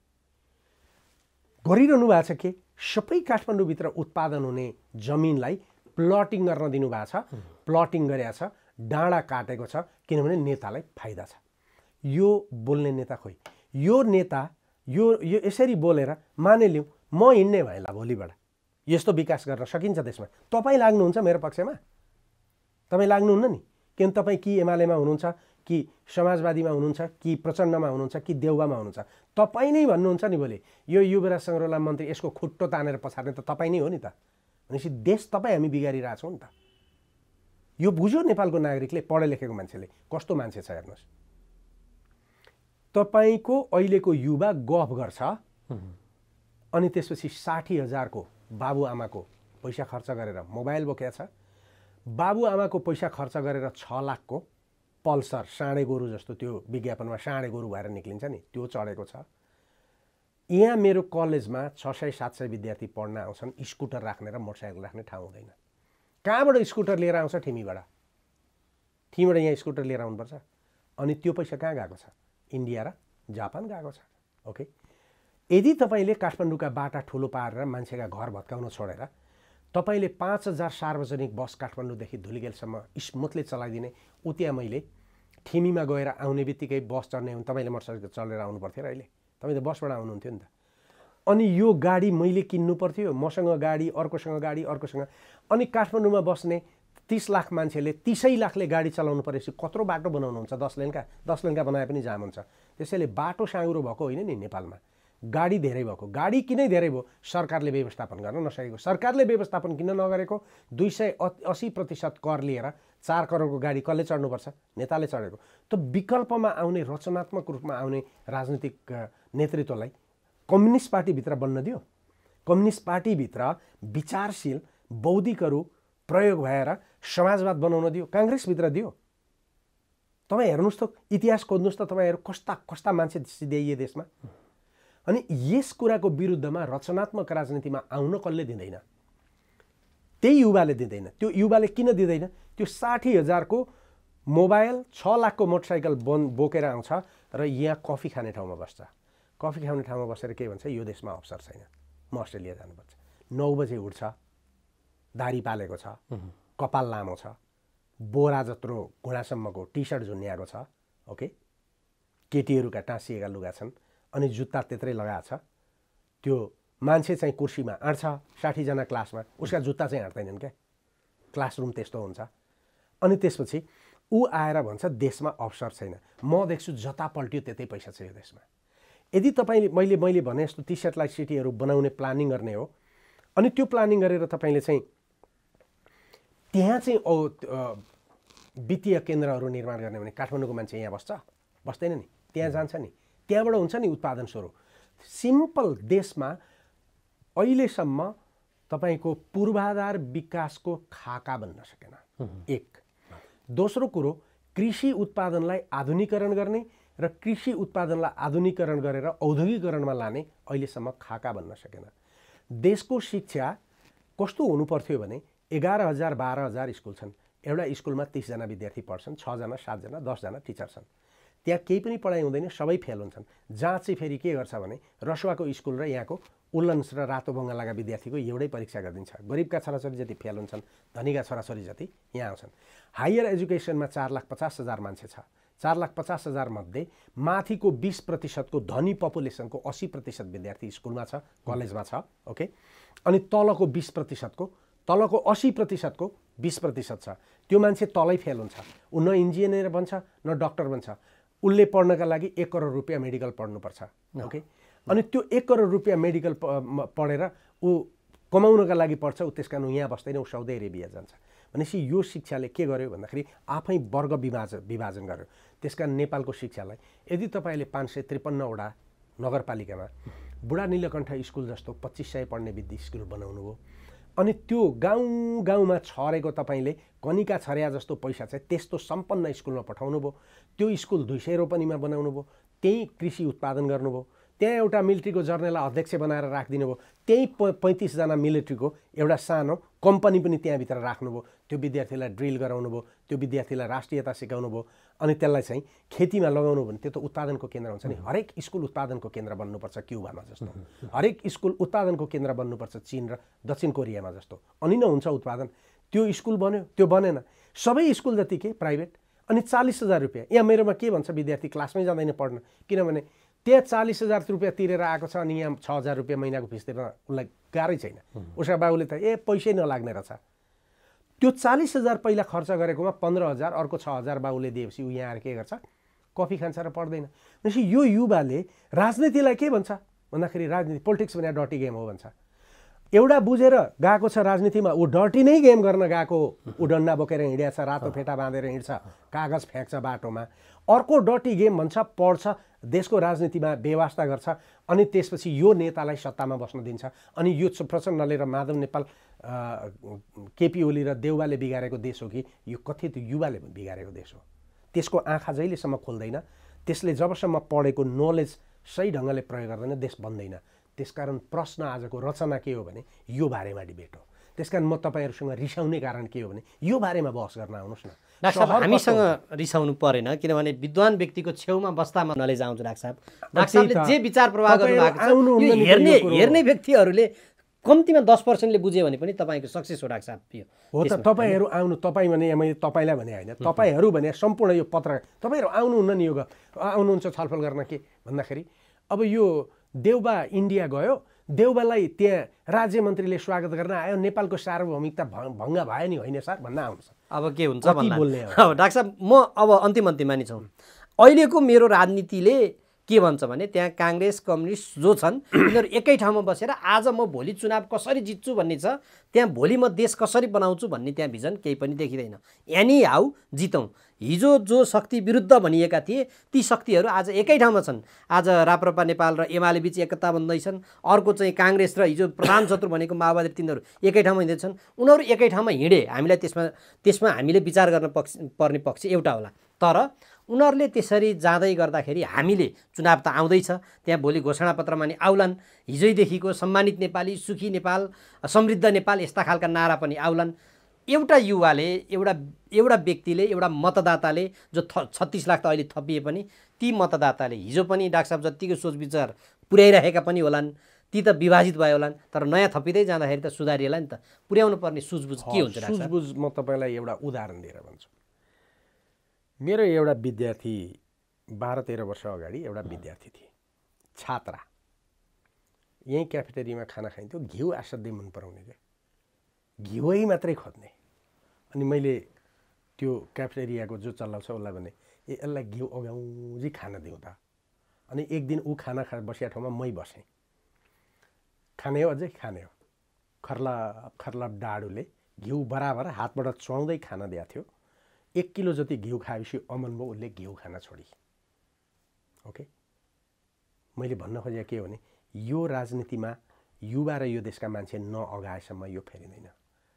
Speaker 1: गरिरहनु भएको छ के? सबै काठमाडौँभित्र उत्पादन हुने जमिनलाई प्लटिङ गर्न दिनुभएको छ। प्लटिङ गरेको छ, डाँडा काटेको छ, किनभने नेतालाई फाइदा छ। यो बोल्ने नेता खोइ? यो नेता यो यसरी बोलेर मानिलिउँ म हिँड्ने भएला भोलिबाट यस्तो विकास गर्न सकिन्छ देशमा, तपाईँ लाग्नुहुन्छ मेरो पक्षमा? तपाईँ लाग्नुहुन्न नि? किन तपाईँ कि एमालेमा हुनुहुन्छ, कि समाजवादीमा हुनुहुन्छ, कि प्रचण्डमा हुनुहुन्छ, कि देउबामा हुनुहुन्छ? तपाईँ नै भन्नुहुन्छ नि भोलि यो युवराज सङ्ग्रौला मन्त्री यसको खुट्टो तानेर पछार्ने त तपाईँ नै हो नि त। भनेपछि देश तपाईँ हामी बिगारिरहेछौँ नि त। यो बुझ्यो नेपालको नागरिकले, पढे लेखेको मान्छेले। कस्तो मान्छे छ हेर्नुहोस्। तपाईँको अहिलेको युवा गफ गर्छ अनि त्यसपछि 60,000को बाबुआमाको पैसा खर्च गरेर मोबाइल बोकेको छ, बाबुआमाको पैसा खर्च गरेर 6 लाखको पल्सर साँडे गोरु जस्तो त्यो विज्ञापनमा साँडे गोरु भएर निक्लिन्छ नि त्यो चढेको छ। यहाँ मेरो कलेजमा 600-700 विद्यार्थी पढ्न आउँछन्, स्कुटर राख्ने र मोटरसाइकल राख्ने ठाउँ हुँदैन। कहाँबाट स्कुटर लिएर आउँछ? ठिमीबाट यहाँ स्कुटर लिएर आउनुपर्छ। अनि त्यो पैसा कहाँ गएको छ? इन्डिया र जापान गएको छ। ओके, यदि तपाईँले काठमाडौँका बाटा ठुलो पारेर मान्छेका घर भत्काउन छोडेर तपाईँले 5000 सार्वजनिक बस काठमाडौँदेखि धुलिगेलसम्म स्मुथली चलाइदिने, उतिया मैले ठिमीमा गएर आउने बित्तिकै बस चढ्ने हुन्, तपाईँले मोटरसाइकल चढेर आउनु पर्थ्यो र अहिले तपाईँ त बसबाट आउनुहुन्थ्यो नि त। अनि यो गाडी मैले किन्नु पर्थ्यो, मसँग गाडी, अर्कोसँग गाडी, अर्कोसँग। अनि काठमाडौँमा बस्ने 30 लाख मान्छेले 30 लाखले गाडी चलाउनु परेपछि कत्रो बाटो बनाउनुहुन्छ? 10 लेनका बनाए पनि जाम हुन्छ। त्यसैले बाटो साँघुरो भएको होइन नि नेपालमा, गाडी धेरै भएको। गाडी किन धेरै भयो? सरकारले व्यवस्थापन गर्न नसकेको। सरकारले व्यवस्थापन किन नगरेको? 280% कर लिएर 4 करोडको गाडी कसले चढ्नुपर्छ? नेताले चढेको। त विकल्पमा आउने, रचनात्मक रूपमा आउने राजनीतिक नेतृत्वलाई कम्युनिस्ट पार्टीभित्र बन्न दियो। कम्युनिस्ट पार्टीभित्र विचारशील बौद्धिकहरू प्रयोग भएर समाजवाद बनाउन दियो। काङ्ग्रेसभित्र दियो। तपाईँ हेर्नुहोस् त, इतिहास खोज्नुहोस् त, तपाईँहरू कस्ता कस्ता मान्छे सिध्याइए देशमा। अनि यस कुराको विरुद्धमा रचनात्मक राजनीतिमा आउन कसले दिँदैन? त्यही युवाले दिँदैन। त्यो युवाले किन दिँदैन? त्यो 60,000 को मोबाइल, 6 लाखको मोटरसाइकल बोकेर आउँछ र यहाँ कफी खाने ठाउँमा बस्छ। कफी खाने ठाउँमा बसेर के भन्छ? यो देशमा अवसर छैन, म अस्ट्रेलिया जानुपर्छ। 9 बजे उठ्छ, दाढी पालेको छ, कपाल लामो छ, बोरा जत्रो घुँडासम्मको टी सर्ट झुन्याएको छ। ओके, केटीहरूका टाँसिएका लुगा छन्, अनि जुत्ता त्यत्रै लगाएको छ। त्यो मान्छे चाहिँ कुर्सीमा आँट्छ, 60 जना क्लासमा, उसका जुत्ता चाहिँ आँट्दैनन् क्या। क्लासरुम त्यस्तो हुन्छ। अनि त्यसपछि ऊ आएर भन्छ देशमा अवसर छैन। म देख्छु जता पल्ट्यो त्यतै पैसा छ यो देशमा। यदि तपाईँले मैले भने जस्तो टी सेटेलाइट सिटीहरू बनाउने प्लानिङ गर्ने हो, अनि त्यो प्लानिङ गरेर तपाईँले चाहिँ त्यहाँ चाहिँ वित्तीय केन्द्रहरू निर्माण गर्ने भने काठमाडौँको मान्छे यहाँ बस्दैन नि, त्यहाँ जान्छ नि, त्यहाँबाट हुन्छ नि उत्पादन सुरु। सिम्पल देशमा अहिलेसम्म तपाईँको पूर्वाधार विकासको खाका बन्न सकेन। एक। दोस्रो कुरो, कृषि उत्पादनलाई आधुनिकीकरण गर्ने र कृषि उत्पादनलाई आधुनिकीकरण गरेर औद्योगिकरणमा लाने अहिलेसम्म खाका बन्न सकेन। देशको शिक्षा कस्तो हुनु पर्थ्यो भने 11,000 12,000 स्कुल छन्। एउटा स्कुलमा 30 जना विद्यार्थी पढ्छन्, 6 जना 7 जना 10 जना टिचर छन्। त्यहाँ केही पनि पढाइ हुँदैन, सबै फेल हुन्छन्। जहाँ चाहिँ फेरि के गर्छ भने रसुवाको स्कुल र यहाँको उल्लन्स र रातो बङ्गालाका विद्यार्थीको एउटै परीक्षा गरिदिन्छ। गरिबका छोराछोरी जति फेल हुन्छन्, धनीका छोराछोरी जति यहाँ आउँछन्। हायर एजुकेसनमा 4,50,000 मान्छे छ। 4,50,000 मध्ये माथिको 20% को धनी पपुलेसनको 80% विद्यार्थी स्कुलमा छ, कलेजमा छ। ओके, अनि तलको 20% को, तलको 80% को 20% छ। त्यो मान्छे तलै फेल हुन्छ। ऊ न इन्जिनियर बन्छ न डक्टर बन्छ। उसले पढ्नका लागि 1 करोड रुपियाँ मेडिकल पढ्नुपर्छ। ओके, अनि त्यो 1 करोड रुपियाँ मेडिकल पढेर ऊ कमाउनका लागि पढ्छ। ऊ त्यस कारण यहाँ बस्दैन, ऊ साउदी अरेबिया जान्छ। भनेपछि यो शिक्षाले के गर्यो भन्दाखेरि आफै वर्ग विभाजन गर्यो। त्यस कारण नेपालको शिक्षालाई यदि तपाईँले 553 वटा नगरपालिकामा बुढा नीलकण्ठ स्कुल जस्तो 2500 पढ्ने विद्या स्कुल बनाउनु हो, अनि त्यो गाउँ गाउँमा छरेको तपाईँले कनिका छर्या जस्तो पैसा चाहिँ त्यस्तो सम्पन्न स्कुलमा पठाउनु भयो। त्यो स्कुल 200 रोपनीमा बनाउनु भयो। त्यही कृषि उत्पादन गर्नुभयो। त्यहाँ एउटा मिलिट्रीको जर्नललाई अध्यक्ष बनाएर राखिदिनु भयो। त्यही 35 जना मिलिट्रीको एउटा सानो कम्पनी पनि त्यहाँभित्र राख्नुभयो। त्यो विद्यार्थीलाई ड्रिल गराउनु भयो, त्यो विद्यार्थीलाई राष्ट्रियता सिकाउनु भयो, अनि त्यसलाई चाहिँ खेतीमा लगाउनु भने त्यो त उत्पादनको केन्द्र हुन्छ नि। हरेक स्कुल उत्पादनको केन्द्र बन्नुपर्छ क्युबामा जस्तो, हरेक स्कुल उत्पादनको केन्द्र बन्नुपर्छ चीन र दक्षिण कोरियामा जस्तो, अनि न हुन्छ उत्पादन। त्यो स्कुल बन्यो, त्यो बनेन। सबै स्कुल जति के प्राइभेट, अनि 40,000 रुपियाँ। यहाँ मेरोमा के भन्छ विद्यार्थी क्लासमै जाँदैन पढ्न, किनभने त्यहाँ 40,000 रुपियाँ तिरेर आएको छ, अनि यहाँ 6,000 रुपियाँ महिनाको फिस तिर्न उसलाई गाह्रै छैन। उसका बाबुले त पैसै नलाग्ने रहेछ। त्यो 40,000 पहिला खर्च गरेकोमा 15,000 अर्को 6,000 बाबुले दिएपछि ऊ यहाँ आएर के गर्छ? कफी खान्छ र पढ्दैन। भनेपछि यो युवाले राजनीतिलाई के भन्छ भन्दाखेरि राजनीति पोलिटिक्स भने डर्टी गेम हो भन्छ। एउटा बुझेर गएको छ राजनीतिमा, ऊ डर्टी नै गेम गर्न गएको, ऊ डन्डा बोकेर हिँडेको छ, रातो फेटा बाँधेर हिँड्छ, कागज फ्याँक्छ बाटोमा। अर्को डर्टी गेम भन्छ, पढ्छ, देशको राजनीतिमा व्यवस्था गर्छ, अनि त्यसपछि यो नेतालाई सत्तामा बस्न दिन्छ। अनि यो प्रचण्डले र माधव नेपाल, केपी ओली र देउवाले बिगारेको देश हो कि यो कथित युवाले बिगारेको देश हो? त्यसको आँखा जहिलेसम्म खोल्दैन, त्यसले जबसम्म पढेको नलेज सही ढङ्गले प्रयोग गर्दैन, देश बन्दैन। त्यसकारण प्रश्न आजको रचना के हो भने यो बारेमा डिबेट हो। त्यसकारण म तपाईँहरूसँग रिसाउने कारण के हो भने यो बारेमा बहस गर्न आउनुहोस् न।
Speaker 2: डाक्टर साहब, हामीसँग रिसाउनु परेन, किनभने विद्वान व्यक्तिको छेउमा बस्दामा नलेज आउँछ। डाक्टर साहब, डाक्टर साहबले जे विचार प्रवाह गर्नुभएको छ हेर्ने व्यक्तिहरूले कम्तीमा 10%ले बुझ्यो भने पनि तपाईँको सक्सेस हो। डाक्टर साहब
Speaker 1: हो त, तपाईँहरू आउनु, तपाईँ भने मैले तपाईँलाई भने होइन, तपाईँहरू भने सम्पूर्ण यो पत्रकार तपाईँहरू आउनुहुन्न नि, यो आउनुहुन्छ छलफल गर्न। के भन्दाखेरि अब यो देउबा इन्डिया गयो, देउबालाई त्यहाँ राज्य मन्त्रीले स्वागत गर्न आयो, नेपालको सार्वभौमिकता भङ्ग भयो नि होइन सर भन्न आउँछ।
Speaker 2: अब के हुन्छ बोल्ने हो। डाक्टर साहब, म अब अन्तिममा नि छौँ। अहिलेको मेरो राजनीतिले के भन्छ भने त्यहाँ काङ्ग्रेस कम्युनिस्ट जो छन् यिनीहरू एकै ठाउँमा बसेर आज म भोलि चुनाव कसरी जित्छु भन्ने छ, त्यहाँ भोलि म देश कसरी बनाउँछु भन्ने त्यहाँ भिजन केही पनि देखिँदैन। एनी हाउ जितौँ। हिजो जो शक्ति विरुद्ध भनिएका थिए ती शक्तिहरू आज एकै ठाउँमा छन्। आज राप्रपा नेपाल र एमाले बीच एकता बन्दैछन्। अर्को चाहिँ काङ्ग्रेस र हिजो प्रधान शत्रु भनेको माओवादी, तिनीहरू एकै ठाउँमा हिँड्दैछन्। उनीहरू एकै ठाउँमा हिँडे हामीलाई त्यसमा हामीले विचार गर्न पर्ने पक्ष एउटा होला। तर उनीहरूले त्यसरी जाँदै गर्दाखेरि हामीले चुनाव त आउँदैछ, त्यहाँ भोलि घोषणापत्रमा नि आउलान्। हिजोदेखिको सम्मानित नेपाली, सुखी नेपाल, समृद्ध नेपाल यस्ता खालका नारा पनि आउलान्। एउटा युवाले, एउटा व्यक्तिले, एउटा मतदाताले जो 36 लाख त अहिले थपिए पनि ती मतदाताले हिजो पनि डाक्टर साहब जत्तिको सोच विचार पुर्याइरहेका पनि होलान्, ती त विभाजित भयो होलान्। तर नयाँ थपिँदै जाँदाखेरि त सुधारिएला नि त। पुर्याउनु पर्ने सुझबुझ के हुन्छ डाक्टर साहब?
Speaker 1: सुझबुझ म तपाईँलाई एउटा उदाहरण दिएर भन्छु। मेरो एउटा विद्यार्थी 12-13 वर्ष अगाडि एउटा विद्यार्थी थिए, छात्रा, यहीँ क्याफेटेरियामा खाना खाइन्थ्यो। घिउ असाध्यै मन पराउने क्या, घिउै मात्रै खोज्ने। अनि मैले त्यो क्याफेटेरियाको जो चलाउँछ उसलाई भने यसलाई घिउ अगाउँजी खाना दिउँ त। अनि एक दिन ऊ खाना बसिया ठाउँमा मै बसेँ। खाने हो, अझै खाने हो। खर्लब डाडुले घिउ बराबर हातबाट चुहाउँदै खाना दिएको थियो। 1 किलो जति घिउ खाएपछि अमन भयो, उसले घिउ खाना छोडी। ओके, मैले भन्न खोजेको के हो भने यो राजनीतिमा युवा र यो देशका मान्छे नअगाएसम्म यो फेरिँदैन।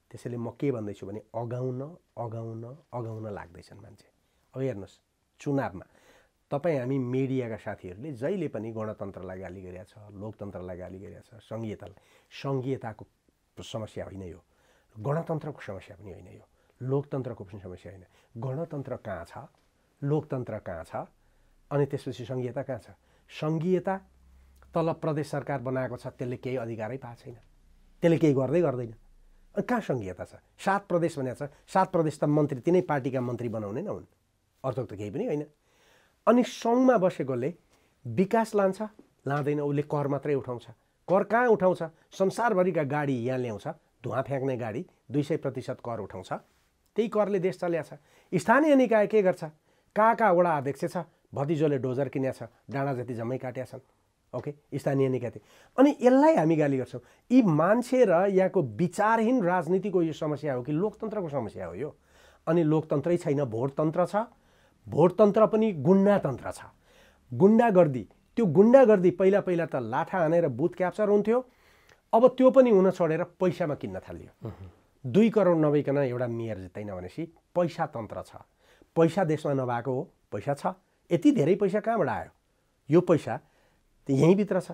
Speaker 1: त्यसैले म के भन्दैछु भने अगाउन लाग्दैछन् मान्छे। अब हेर्नुहोस्, चुनावमा तपाईँ हामी मिडियाका साथीहरूले जहिले पनि गणतन्त्रलाई गाली गरेका छ, लोकतन्त्रलाई गाली गरेका छ, सङ्घीयताको समस्या होइन यो, गणतन्त्रको समस्या पनि होइन यो, लोकतन्त्रको पनि समस्या होइन। गणतन्त्र कहाँ छ, लोकतन्त्र कहाँ छ, अनि त्यसपछि सङ्घीयता कहाँ छ? सङ्घीयता तल प्रदेश सरकार बनाएको छ, त्यसले केही अधिकारै पाएको छैन, त्यसले केही गर्दैन। अनि कहाँ सङ्घीयता छ? 7 प्रदेश भनेको छ, 7 प्रदेश त मन्त्री तिनै पार्टीका मन्त्री बनाउने न हुन्, अर्थ त केही पनि होइन। अनि सङ्घमा बसेकोले विकास लान्छ, लाँदैन, उसले कर मात्रै उठाउँछ। कर कहाँ उठाउँछ? संसारभरिका गाडी यहाँ ल्याउँछ, धुवा फ्याँक्ने गाडी 200% कर उठाउँछ, त्यही करले देश चल्या छ। स्थानीय निकाय के गर्छ? कहाँ वडा अध्यक्ष छ, भतिजोले डोजर किनेको छ, डाँडा जति जम्मै काटेका छन्। ओके, स्थानीय निकाय। अनि यसलाई हामी गाली गर्छौँ। यी मान्छे र यहाँको विचारहीन राजनीतिको यो समस्या हो कि लोकतन्त्रको समस्या हो यो? अनि लोकतन्त्रै छैन, भोटतन्त्र छ। भोटतन्त्र पनि गुन्डातन्त्र छ। गुन्डागर्दी, त्यो गुन्डागर्दी पहिला त लाठा हानेर बुथ क्याप्चर हुन्थ्यो, अब त्यो पनि हुन छोडेर पैसामा किन्न थालियो। 2 करोड नभइकन एउटा मेयर जित्दैन भनेपछि पैसा तन्त्र छ। पैसा देशमा नभएको हो, पैसा छ। यति धेरै पैसा कहाँबाट आयो? यो पैसा यहीँभित्र छ,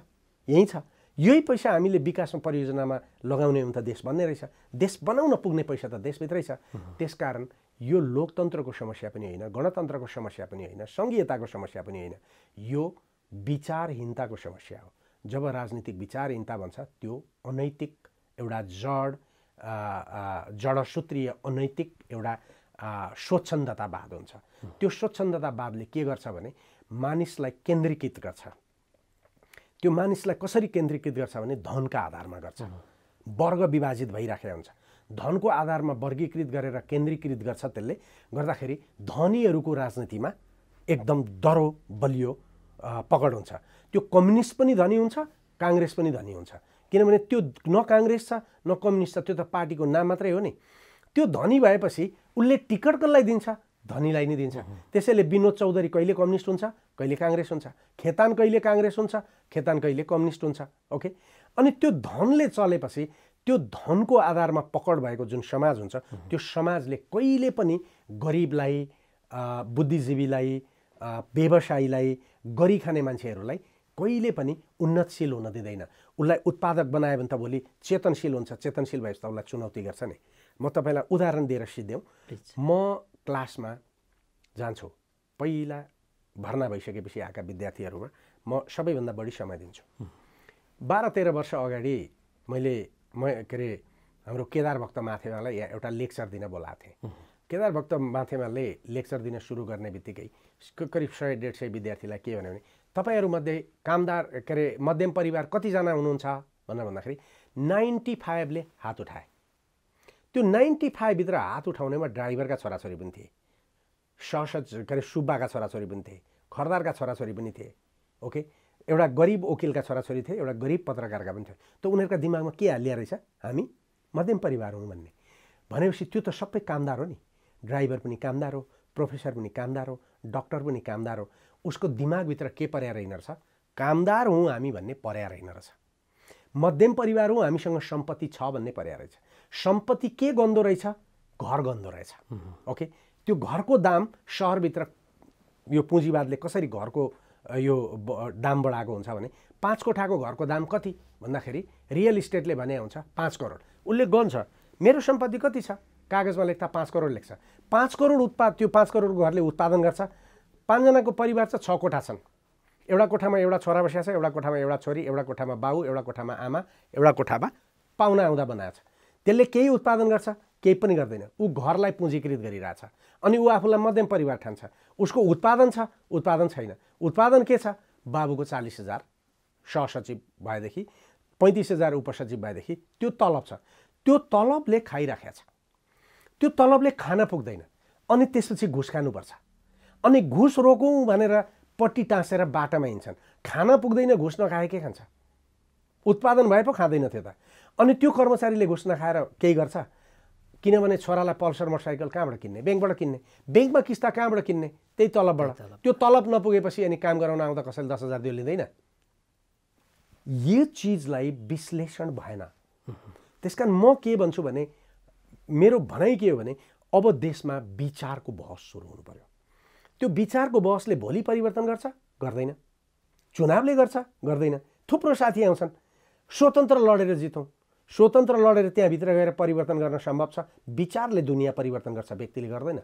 Speaker 1: यहीँ छ। यही पैसा हामीले विकासमा परियोजनामा लगाउने हो भने त देश बन्ने रहेछ। देश बनाउन पुग्ने पैसा त देशभित्रै छ। त्यसकारण यो लोकतन्त्रको समस्या पनि होइन, गणतन्त्रको समस्या पनि होइन, सङ्घीयताको समस्या पनि होइन, यो विचारहीनताको समस्या हो। जब राजनीतिक विचारहीनता भन्छ त्यो अनैतिक एउटा जडसूत्रीय अनैतिक एउटा स्वच्छन्दतावाद हुन्छ। त्यो स्वच्छन्दतावादले के गर्छ भने मानिसलाई केन्द्रीकृत गर्छ। त्यो मानिसलाई कसरी केन्द्रीकृत गर्छ भने धनका आधारमा गर्छ। वर्ग विभाजित भइराखेको हुन्छ, धनको आधारमा वर्गीकृत गरेर केन्द्रीकृत गर्छ। त्यसले गर्दाखेरि धनीहरूको राजनीतिमा एकदम दरो बलियो पकड हुन्छ। त्यो कम्युनिस्ट पनि धनी हुन्छ, काङ्ग्रेस पनि धनी हुन्छ, किनभने त्यो न काङ्ग्रेस छ न कम्युनिस्ट छ, त्यो त पार्टीको नाम मात्रै हो नि। त्यो धनी भएपछि उसले टिकट कसलाई दिन्छ? धनीलाई नै दिन्छ। त्यसैले विनोद चौधरी कहिले कम्युनिस्ट हुन्छ, कहिले काङ्ग्रेस हुन्छ, खेतान कहिले काङ्ग्रेस हुन्छ, खेतान कहिले कम्युनिस्ट हुन्छ। ओके, अनि त्यो धनले चलेपछि त्यो धनको आधारमा पकड भएको जुन समाज हुन्छ, त्यो समाजले कहिले पनि गरिबलाई बुद्धिजीवीलाई, व्यवसायीलाई, गरी खाने मान्छेहरूलाई कहिले पनि उन्नतशील हुन दिँदैन। उसलाई उत्पादक बनायो भने त भोलि चेतनशील हुन्छ, चेतनशील भएपछि त उसलाई चुनौती गर्छ नि। म तपाईँलाई उदाहरण दिएर सिद्ध्याउँ। म क्लासमा जान्छु, पहिला भर्ना भइसकेपछि आएका विद्यार्थीहरूमा म सबैभन्दा बढी समय दिन्छु। 12-13 वर्ष अगाडि म के अरे हाम्रो केदार भक्त माथेमालाई एउटा लेक्चर दिन बोलाएको थिएँ। केदार भक्त माथेमाले लेक्चर दिन सुरु गर्ने बित्तिकै करिब 100-150 विद्यार्थीलाई के भन्यो भने तपाईँहरूमध्ये कामदार के अरे मध्यम परिवार कतिजना हुनुहुन्छ भनेर भन्दाखेरि 95ले हात उठाए। त्यो 95 भित्र हात उठाउनेमा ड्राइभरका छोराछोरी पनि थिए, के अरे सुब्बाका छोराछोरी पनि थिए, खरदारका छोराछोरी पनि थिए, ओके, एउटा गरिब वकिलका छोराछोरी थिए, एउटा गरिब पत्रकारका पनि थिए। त उनीहरूका दिमागमा के हालिया रहेछ, हामी मध्यम परिवार हौँ भन्ने। भनेपछि त्यो त सबै कामदार हो नि, ड्राइभर पनि कामदार हो, प्रोफेसर पनि कामदार हो, डक्टर पनि कामदार हो। उसको दिमागभित्र के पर्या रहेन रहेछ, कामदार हौँ हामी भन्ने पर्या रहेन रहेछ। मध्यम परिवार हौँ, हामीसँग सम्पत्ति छ भन्ने पर्या रहेछ। सम्पत्ति के गन्दो रहेछ, घर गन्दो रहेछ, ओके। त्यो घरको दाम सहरभित्र यो पुँजीवादले कसरी घरको यो दाम बढाएको हुन्छ भने 5 कोठाको घरको दाम कति भन्दाखेरि रियल इस्टेटले भने हुन्छ 5 करोड। उसले गन्छ मेरो सम्पत्ति कति छ, कागजमा लेख्दा 5 करोड लेख्छ। 5 करोड त्यो 5 करोडको घरले उत्पादन गर्छ। 5 जनाको परिवार छ, 6 कोठा छन्। एउटा कोठामा एउटा छोरा बसेको छ, एउटा कोठामा एउटा छोरी, एउटा कोठामा बाउ, एउटा कोठामा आमा, एउटा कोठामा पाहुना आउँदा बनाएको छ। त्यसले केही उत्पादन गर्छ, केही पनि गर्दैन। ऊ घरलाई पुँजीकृत गरिरहेछ अनि ऊ आफूलाई मध्यम परिवार ठान्छ। उसको उत्पादन छ, उत्पादन छैन। उत्पादन के छ, बाबुको 40,000 सहसचिव भएदेखि, 35,000 उपसचिव भएदेखि त्यो तलब छ। त्यो तलबले खाइराखेको छ, त्यो तलबले खान पुग्दैन। अनि त्यसपछि घुस खानुपर्छ। अनि घुस रोकौँ भनेर पट्टी टाँसेर बाटामा हिँड्छन्। खान पुग्दैन, घुस नखाए के खान्छ? उत्पादन भए पो खाँदैन थियो त। अनि त्यो कर्मचारीले घुस नखाएर केही गर्छ, किनभने छोरालाई पल्सर मोटरसाइकल कहाँबाट किन्ने, ब्याङ्कबाट किन्ने, ब्याङ्कमा किस्ता कहाँबाट किन्ने, त्यही तलबबाट। त्यो तलब नपुगेपछि अनि काम गराउन आउँदा कसैले 10,000 दियो लिँदैन। यो चिजलाई विश्लेषण भएन। त्यसकारण म के भन्छु भने, मेरो भनाइ के हो भने अब देशमा विचारको बहस सुरु हुनु पर्यो। त्यो विचारको बहसले भोलि परिवर्तन गर्छ, गर्दैन। चुनावले गर्छ, गर्दैन। थुप्रो साथी आउँछन्, स्वतन्त्र लडेर जितौँ, स्वतन्त्र लडेर त्यहाँभित्र गएर परिवर्तन गर्न सम्भव छ। विचारले दुनियाँ परिवर्तन गर्छ, व्यक्तिले गर्दैन।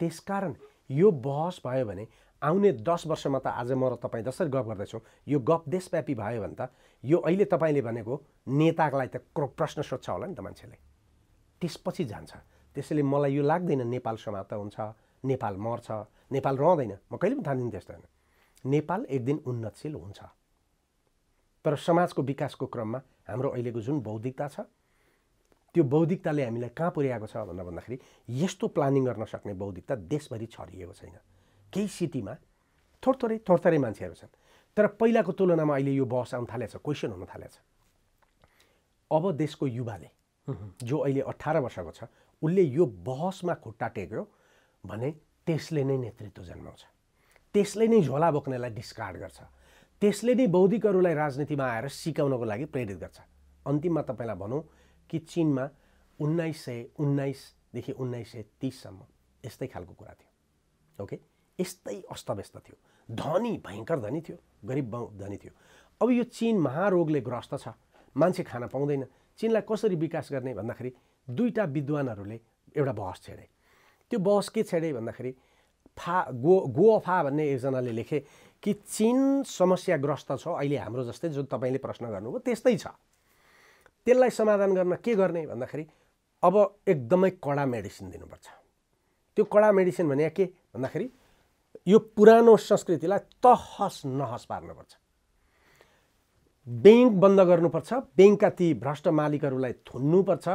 Speaker 1: त्यसकारण यो बहस भयो भने आउने 10 वर्षमा त आज म र तपाईँ जसरी गफ गर्दैछौँ, यो गफ देशव्यापी भयो भने त यो अहिले तपाईँले भनेको नेतालाई त प्रश्न सोध्छ होला नि त मान्छेले, त्यसपछि जान्छ। त्यसैले मलाई यो लाग्दैन नेपाल समाप्त हुन्छ, नेपाल मर्छ, नेपाल रहँदैन। म कहिले पनि ठान्दिनँ त्यस्तो होइन। नेपाल एक दिन उन्नतशील हुन्छ। तर समाजको विकासको क्रममा हाम्रो अहिलेको जुन बौद्धिकता छ, त्यो बौद्धिकताले हामीलाई कहाँ पुर्याएको छ भनेर भन्दाखेरि यस्तो प्लानिङ गर्न सक्ने बौद्धिकता देशभरि छरिएको छैन। केही सिटीमा थोरै मान्छेहरू छन्। तर पहिलाको तुलनामा अहिले यो बहस आउन थालेछ, क्वेसन हुन थालेछ। अब देशको युवाले जो अहिले 18 वर्षको छ, उसले यो बहसमा खुट्टा टेक्यो भने त्यसले नै नेतृत्व जन्माउँछ, त्यसले नै झोला बोक्नेलाई डिस्कार्ड गर्छ, त्यसले नै बौद्धिकहरूलाई राजनीतिमा आएर सिकाउनको लागि प्रेरित गर्छ। अन्तिममा तपाईँलाई भनौँ कि चीनमा 1919देखि 1930सम्म यस्तै खालको कुरा थियो, ओके। यस्तै अस्तव्यस्त थियो, धनी भयङ्कर धनी थियो, गरिब धनी थियो। अब यो चीन महारोगले ग्रस्त छ, मान्छे खान पाउँदैन। चीनलाई कसरी विकास गर्ने भन्दाखेरि दुईटा विद्वानहरूले एउटा बहस छेडे। त्यो बहस के छेडे भन्दाखेरि गोफा भन्ने एकजनाले लेखे कि चीन समस्याग्रस्त छ अहिले, हाम्रो जस्तै जो तपाईँले प्रश्न गर्नुभयो त्यस्तै छ। त्यसलाई समाधान गर्न के गर्ने भन्दाखेरि अब एकदमै कडा मेडिसिन दिनुपर्छ। त्यो कडा मेडिसिन भने के भन्दाखेरि यो पुरानो संस्कृतिलाई तहस नहस पार्नुपर्छ। ब्याङ्क बन्द गर्नुपर्छ, ब्याङ्कका ती भ्रष्ट मालिकहरूलाई थुन्नुपर्छ,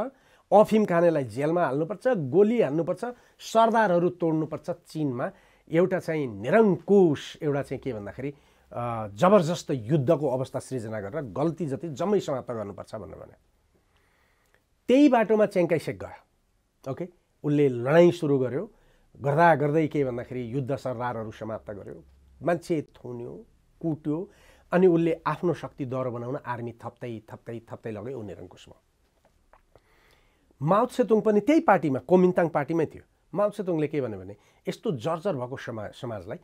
Speaker 1: अफिम खानेलाई जेलमा हाल्नुपर्छ, गोली हाल्नुपर्छ, सरदारहरू तोड्नुपर्छ। चीनमा एउटा चाहिँ निरङ्कुश एउटा चाहिँ के भन्दाखेरि जबरजस्त युद्धको अवस्था सृजना गरेर गल्ती जति जम्मै समाप्त गर्नुपर्छ भनेर भने। त्यही बाटोमा चेङ्काइसेक गयो, ओके। उसले लडाइँ सुरु गर्यो, गर्दा गर्दै के भन्दाखेरि युद्ध सरदारहरू समाप्त गर्यो, मान्छे थुन्यो, कुट्यो। अनि उसले आफ्नो शक्ति दह्रो बनाउन आर्मी थप्दै लग्यो, ऊ निरङ्कुश भयो। माओ त्से तुङ पनि त्यही पार्टीमा, कोमिन्ताङ पार्टीमै थियो। माओ त्से-तुङले के भन्यो भने यस्तो जर्जर भएको समाजलाई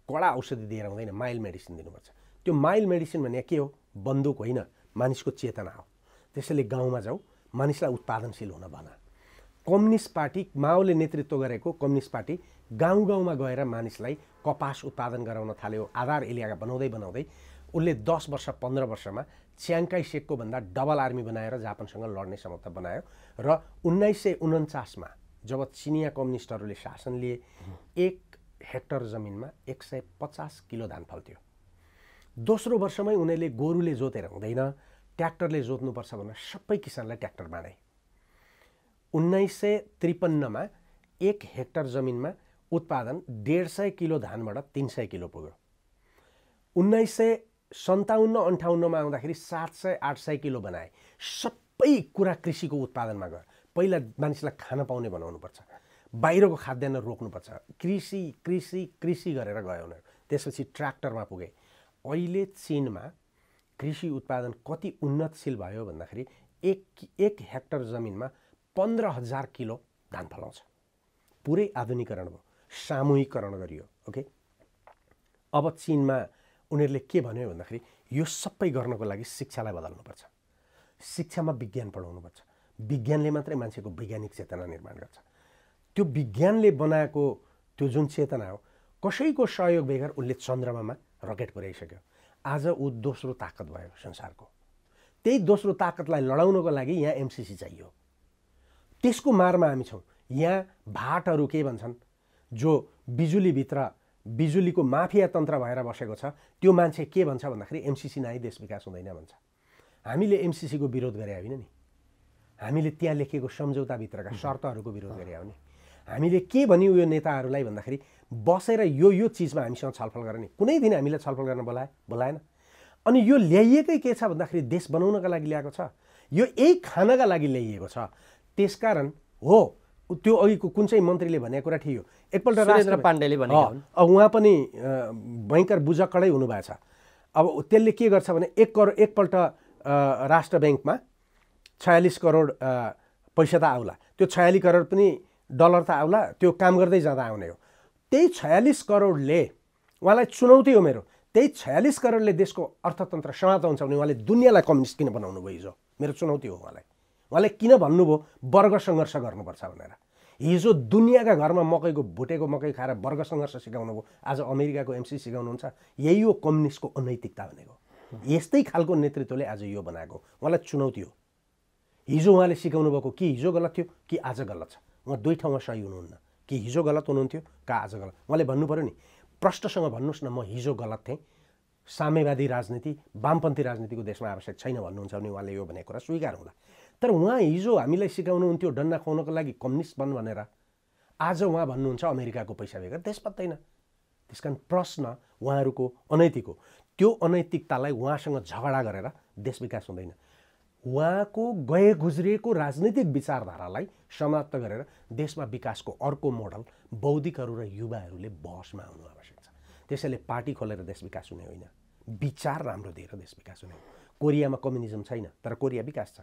Speaker 1: कडा औषधि दिएर हुँदैन, माइल्ड मेडिसिन दिनुपर्छ। त्यो माइल्ड मेडिसिन भने के हो? बन्दुक होइन, मानिसको चेतना हो। त्यसैले गाउँमा जाऊ, मानिसलाई उत्पादनशील हुन भन। कम्युनिस्ट पार्टी, माओले नेतृत्व गरेको कम्युनिस्ट पार्टी गाउँ गाउँमा गएर मानिसलाई कपास उत्पादन गराउन थाल्यो। आधार एरिया बनाउँदै बनाउँदै उसले 10 वर्ष 15 वर्षमा च्याङकाई सेकको भन्दा डबल आर्मी बनाएर जापानसँग लड्ने क्षमता बनायो। र 1949मा जब चिनिया कम्युनिस्टहरूले शासन लिए 1 हेक्टर जमिनमा 150 किलो धान फल्थ्यो। दोस्रो वर्षमै उनीहरूले गोरुले जोतेर हुँदैन, ट्र्याक्टरले जोत्नुपर्छ भनेर सबै किसानलाई ट्र्याक्टर बनाए। 1953मा 1 हेक्टर जमिनमा उत्पादन 150 किलो धानबाट 300 किलो पुग्यो। 1957-58मा आउँदाखेरि 700-800 किलो बनाए। सबै कुरा कृषिको उत्पादनमा गयो। पहिला मानिसलाई खान पाउने बनाउनुपर्छ, बाहिरको खाद्यान्न रोक्नुपर्छ, कृषि कृषि कृषि गरेर गयो उनीहरू। त्यसपछि ट्र्याक्टरमा पुगे। अहिले चीनमा कृषि उत्पादन कति उन्नतशील भयो भन्दाखेरि 1 हेक्टर जमिनमा 15,000 किलो धान फलाउँछ। पुरै आधुनिकीकरण भयो, सामूहिकरण गरियो। ओके, अब चीनमा उनीहरूले के भन्यो भन्दाखेरि यो सबै गर्नको लागि शिक्षालाई बदल्नुपर्छ। शिक्षामा विज्ञान पढाउनुपर्छ। विज्ञानले मात्रै मान्छेको वैज्ञानिक चेतना निर्माण गर्छ। त्यो विज्ञानले बनाएको त्यो जुन चेतना हो, कसैको सहयोग बेगर उसले चन्द्रमामा रकेट पुर्याइसक्यो। आज ऊ दोस्रो ताकत भयो संसारको। त्यही दोस्रो ताकतलाई लडाउनको लागि यहाँ एमसिसी चाहियो। त्यसको मारमा हामी छौँ। यहाँ भाटहरू के भन्छन्, जो बिजुलीभित्र बिजुलीको माफिया तन्त्र भएर बसेको छ, त्यो मान्छे के भन्छ भन्दाखेरि एमसिसी नआई देश विकास हुँदैन भन्छ। हामीले एमसिसीको विरोध गरे होइन नि, हामीले त्यहाँ लेखिएको सम्झौताभित्रका शर्तहरूको विरोध गरे हो नि। हामीले के भन्यौँ यो नेताहरूलाई भन्दाखेरि बसेर यो चिजमा हामीसँग छलफल गर नि। कुनै दिन हामीलाई छलफल गर्न बोलाएन। अनि यो ल्याइएकै के छ भन्दाखेरि देश बनाउनका लागि ल्याएको छ, यो यही खानका लागि ल्याइएको छ। त्यसकारण हो त्यो अघिको कुन चाहिँ मन्त्रीले भनेको कुरा ठिक हो। एकपल्ट
Speaker 2: सुरेन्द्र पाण्डेले भनेको
Speaker 1: उहाँ पनि भयङ्कर बुझक्कडै हुनुभएको छ। अब त्यसले के गर्छ भने एकपल्ट राष्ट्र ब्याङ्कमा 46 करोड पैसा त आउला, त्यो 46 करोड पनि डलर त आउला, त्यो काम गर्दै जाँदा आउने हो। त्यही 46 करोडले उहाँलाई चुनौती हो मेरो, त्यही 46 करोडले देशको अर्थतन्त्र समाप्त हुन्छ भने उहाँले दुनियाँलाई कम्युनिस्ट किन बनाउनु भयो? हिजो मेरो चुनौती हो उहाँले किन भन्नुभयो वर्ग सङ्घर्ष गर्नुपर्छ भनेर। हिजो दुनियाँका घरमा मकैको भुटेको मकै खाएर वर्ग सङ्घर्ष सिकाउनु भयो, आज अमेरिकाको एमसी सिकाउनुहुन्छ। यही हो कम्युनिस्टको अनैतिकता भनेको। यस्तै खालको नेतृत्वले आज यो बनाएको, उहाँलाई चुनौती हो। हिजो उहाँले सिकाउनु भएको कि हिजो गलत थियो कि आज गलत छ, उहाँ दुई ठाउँमा सही हुनुहुन्न। कि हिजो गलत हुनुहुन्थ्यो का आज गलत, उहाँले भन्नु पऱ्यो नि, प्रष्टसँग भन्नुहोस् न म हिजो गलत थिएँ, साम्यवादी राजनीति वामपन्थी राजनीतिको देशमा आवश्यक छैन भन्नुहुन्छ भने उहाँले यो भनेको कुरा स्वीकार हुँला। तर उहाँ हिजो हामीलाई सिकाउनुहुन्थ्यो डन्ना खुवाउनको लागि कम्युनिस्ट बन भनेर, आज उहाँ भन्नुहुन्छ अमेरिकाको पैसा बेगर देश बत्दैन। त्यसकारण प्रश्न उहाँहरूको अनैतिक हो। त्यो अनैतिकतालाई उहाँसँग झगडा गरेर देश विकास हुँदैन। उहाँको गए गुज्रिएको राजनीतिक विचारधारालाई समाप्त गरेर देशमा विकासको अर्को मोडल बौद्धिकहरू र युवाहरूले बहसमा आउनु आवश्यक छ। त्यसैले पार्टी खोलेर देश विकास हुने होइन, विचार राम्रो दिएर देश विकास हुने हो। कोरियामा कम्युनिजम छैन तर कोरिया विकास छ।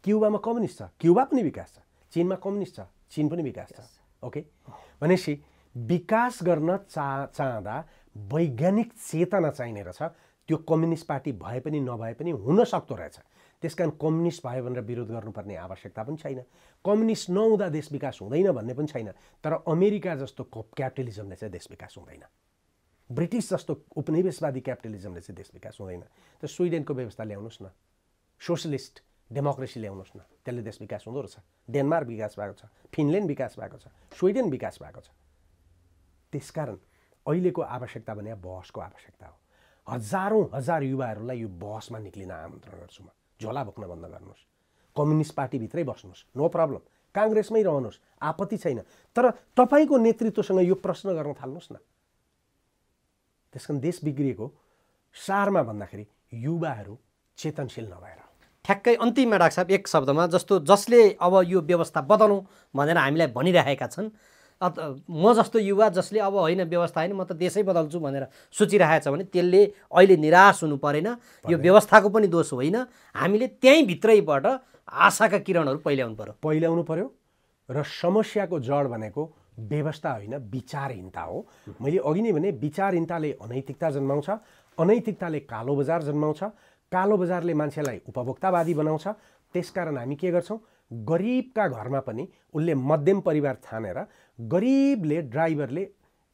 Speaker 1: क्युबामा कम्युनिस्ट छ, क्युबा पनि विकास छ। चीनमा कम्युनिस्ट छ, चीन पनि विकास छ। ओके, भनेपछि विकास गर्न चाहँदा वैज्ञानिक चेतना चाहिने रहेछ। त्यो कम्युनिस्ट पार्टी भए पनि नभए पनि हुन सक्दो रहेछ। त्यसकारण कम्युनिस्ट भयो भनेर विरोध गर्नुपर्ने आवश्यकता पनि छैन। कम्युनिस्ट नहुँदा देश विकास हुँदैन भन्ने पनि छैन। तर अमेरिका जस्तो क्यापिटलिजमले चाहिँ देश विकास हुँदैन, ब्रिटिस जस्तो उपनिवेशवादी क्यापिटलिजमले चाहिँ देश विकास हुँदैन। त स्विडेनको व्यवस्था ल्याउनुहोस् न, सोसलिस्ट डेमोक्रेसी ल्याउनुहोस् न, त्यसले देश विकास हुँदो रहेछ। डेनमार्क विकास भएको छ, फिनल्यान्ड विकास भएको छ, स्विडेन विकास भएको छ। त्यसकारण अहिलेको आवश्यकता भने बहसको आवश्यकता हो। हजार युवाहरूलाई यो बहसमा निक्लिन आमन्त्रण गर्छु म। झोला बोक्न बन्द गर्नुहोस्, कम्युनिस्ट पार्टीभित्रै बस्नुहोस्, नो प्रब्लम, काङ्ग्रेसमै रहनुहोस्, आपत्ति छैन। तर तपाईँको नेतृत्वसँग यो प्रश्न गर्न थाल्नुहोस् न। त्यसकारण देश बिग्रिएको सारमा भन्दाखेरि युवाहरू चेतनशील नभएर।
Speaker 2: ठ्याक्कै अन्तिममा डाक्टर साहब एक शब्दमा, जस्तो जसले अब यो व्यवस्था बदलौँ भनेर हामीलाई भनिरहेका छन्, म जस्तो युवा जसले अब होइन व्यवस्था होइन म त देशै बदल्छु भनेर सोचिरहेको छ भने त्यसले अहिले निराश हुनु परेन। यो व्यवस्थाको पनि दोष होइन, हामीले त्यहीँ भित्रैबाट आशाका किरणहरू पहिल्याउनु पर्यो।
Speaker 1: र समस्याको जड भनेको व्यवस्था होइन विचारहीनता हो। मैले अघि नै भने विचारहीनताले अनैतिकता जन्माउँछ, अनैतिकताले कालो बजार जन्माउँछ, कालो बजारले मान्छेलाई उपभोक्तावादी बनाउँछ। त्यसकारण हामी के गर्छौँ, गरिबका घरमा पनि उसले मध्यम परिवार ठानेर गरिबले ड्राइभरले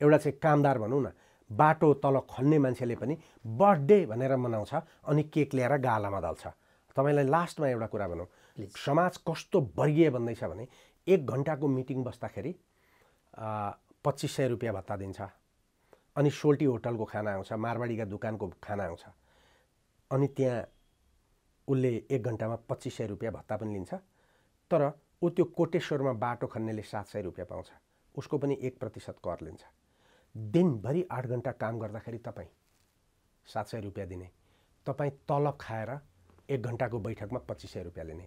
Speaker 1: एउटा चाहिँ कामदार भनौँ न, बाटो तल खन्ने मान्छेले पनि बर्थडे भनेर मनाउँछ अनि केक ल्याएर गालामा दल्छ। तपाईँलाई लास्टमा एउटा कुरा भनौँ, समाज कस्तो वर्गीय बन्दैछ भने 1 घन्टाको मिटिङ बस्दाखेरि 2500 रुपियाँ भत्ता दिन्छ, अनि सोल्टी होटलको खाना आउँछ, मारवाडीका दोकानको खाना आउँछ, अनि त्यहाँ उसले 1 घन्टामा 2500 रुपियाँ भत्ता पनि लिन्छ। तर ऊ त्यो कोटेश्वरमा बाटो खन्नेले 700 रुपियाँ पाउँछ, उसको पनि 1% कर लिन्छ। दिनभरि 8 घन्टा काम गर्दाखेरि तपाईँ 700 रुपियाँ दिने, तपाईँ तलब खाएर 1 घन्टाको बैठकमा 2500 रुपियाँ लिने।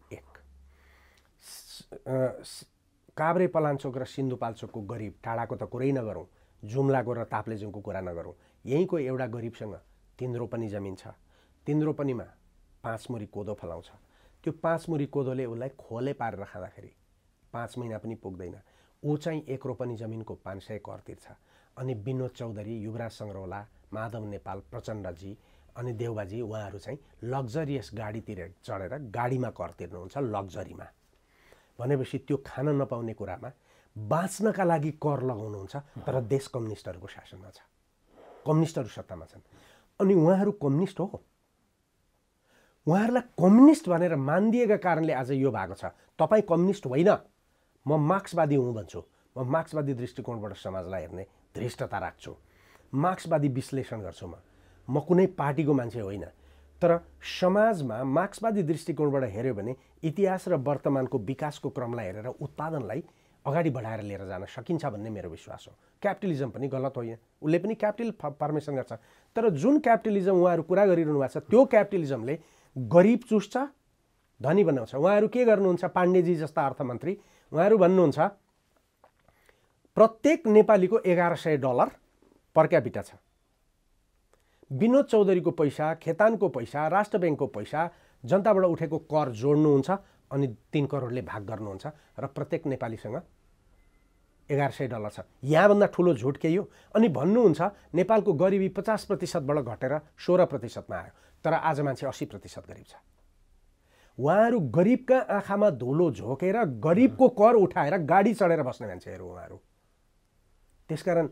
Speaker 1: काभ्रे पलाञ्चोक र सिन्धुपाल्चोकको गरिब, टाढाको त कुरै नगरौँ, जुम्लाको र ताप्लेजुङको कुरा नगरौँ, यहीँको एउटा गरिबसँग 3 रोपनी जमिन छ, 3 रोपनीमा 5 मुरी कोदो फलाउँछ। त्यो 5 मुरी कोदोले उसलाई खोले पारेर खाँदाखेरि 5 महिना पनि पुग्दैन। ऊ चाहिँ 1 रोपनी जमिनको 500 कर तिर्छ। अनि विनोद चौधरी, युवराज सङ्ग्रौला, माधव नेपाल, प्रचण्डजी अनि देउबाजी उहाँहरू चाहिँ लग्जरियस गाडीतिर चढेर गाडीमा कर तिर्नुहुन्छ, लग्जरीमा। भनेपछि त्यो खान नपाउने कुरामा बाँच्नका लागि कर लगाउनुहुन्छ। तर देश कम्युनिस्टहरूको शासनमा छ, कम्युनिस्टहरू सत्तामा छन्, अनि उहाँहरू कम्युनिस्ट हो। उहाँहरूलाई कम्युनिस्ट भनेर मानिदिएका कारणले आज यो भएको छ। तपाईँ कम्युनिस्ट होइन, म मार्क्सवादी हुँ भन्छु। म मार्क्सवादी दृष्टिकोणबाट समाजलाई हेर्ने धृष्टता राख्छु, मार्क्सवादी विश्लेषण गर्छु। म कुनै पार्टीको मान्छे होइन, तर समाजमा मार्क्सवादी दृष्टिकोणबाट हेऱ्यो भने इतिहास र वर्तमानको विकासको क्रमलाई हेरेर उत्पादनलाई अगाडि बढाएर लिएर जान सकिन्छ भन्ने मेरो विश्वास हो। क्यापिटलिजम पनि गलत होइन, उसले पनि क्यापिटल फर्मेसन गर्छ। तर जुन क्यापिटलिजम उहाँहरू कुरा गरिरहनु भएको छ, त्यो क्यापिटलिजमले गरिब चुस्छ, धनी बनाउँछ। उहाँहरू के गर्नुहुन्छ, पाण्डेजी जस्ता अर्थमन्त्री, उहाँहरू भन्नुहुन्छ प्रत्येक नेपालीको $1100 पर क्यापिटा छ। विनोद चौधरीको पैसा, खेतानको पैसा, राष्ट्र ब्याङ्कको पैसा, जनताबाट उठेको कर जोड्नुहुन्छ अनि 3 करोडले भाग गर्नुहुन्छ र प्रत्येक नेपालीसँग $1100 छ। यहाँभन्दा ठुलो झुट केही हो? अनि भन्नुहुन्छ नेपालको गरिबी 50%बाट घटेर 16%मा आयो, तर आज मान्छे 80% गरिब छ। उहाँहरू गरिबका आँखामा धुलो झोकेर गरिबको कर उठाएर गाडी चढेर बस्ने मान्छेहरू उहाँहरू। त्यसकारण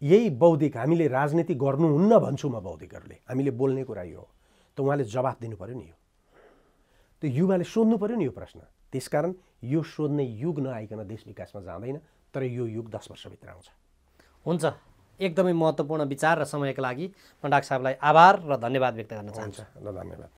Speaker 1: यही बौद्धिक, हामीले राजनीति गर्नुहुन्न भन्छु म। बौद्धिकहरूले हामीले बोल्ने कुरा यो हो, त उहाँले जवाफ दिनु पर्यो नि। यो त युवाले सोध्नु पर्यो नि यो प्रश्न। त्यसकारण यो सोध्ने युग नआइकन देश विकासमा जाँदैन, तर यो युग 10 वर्षभित्र आउँछ।
Speaker 2: हुन्छ, एकदमै महत्त्वपूर्ण विचार र समयका लागि म डाक्टर साहबलाई आभार र धन्यवाद व्यक्त गर्न चाहन्छु।
Speaker 1: धन्यवाद।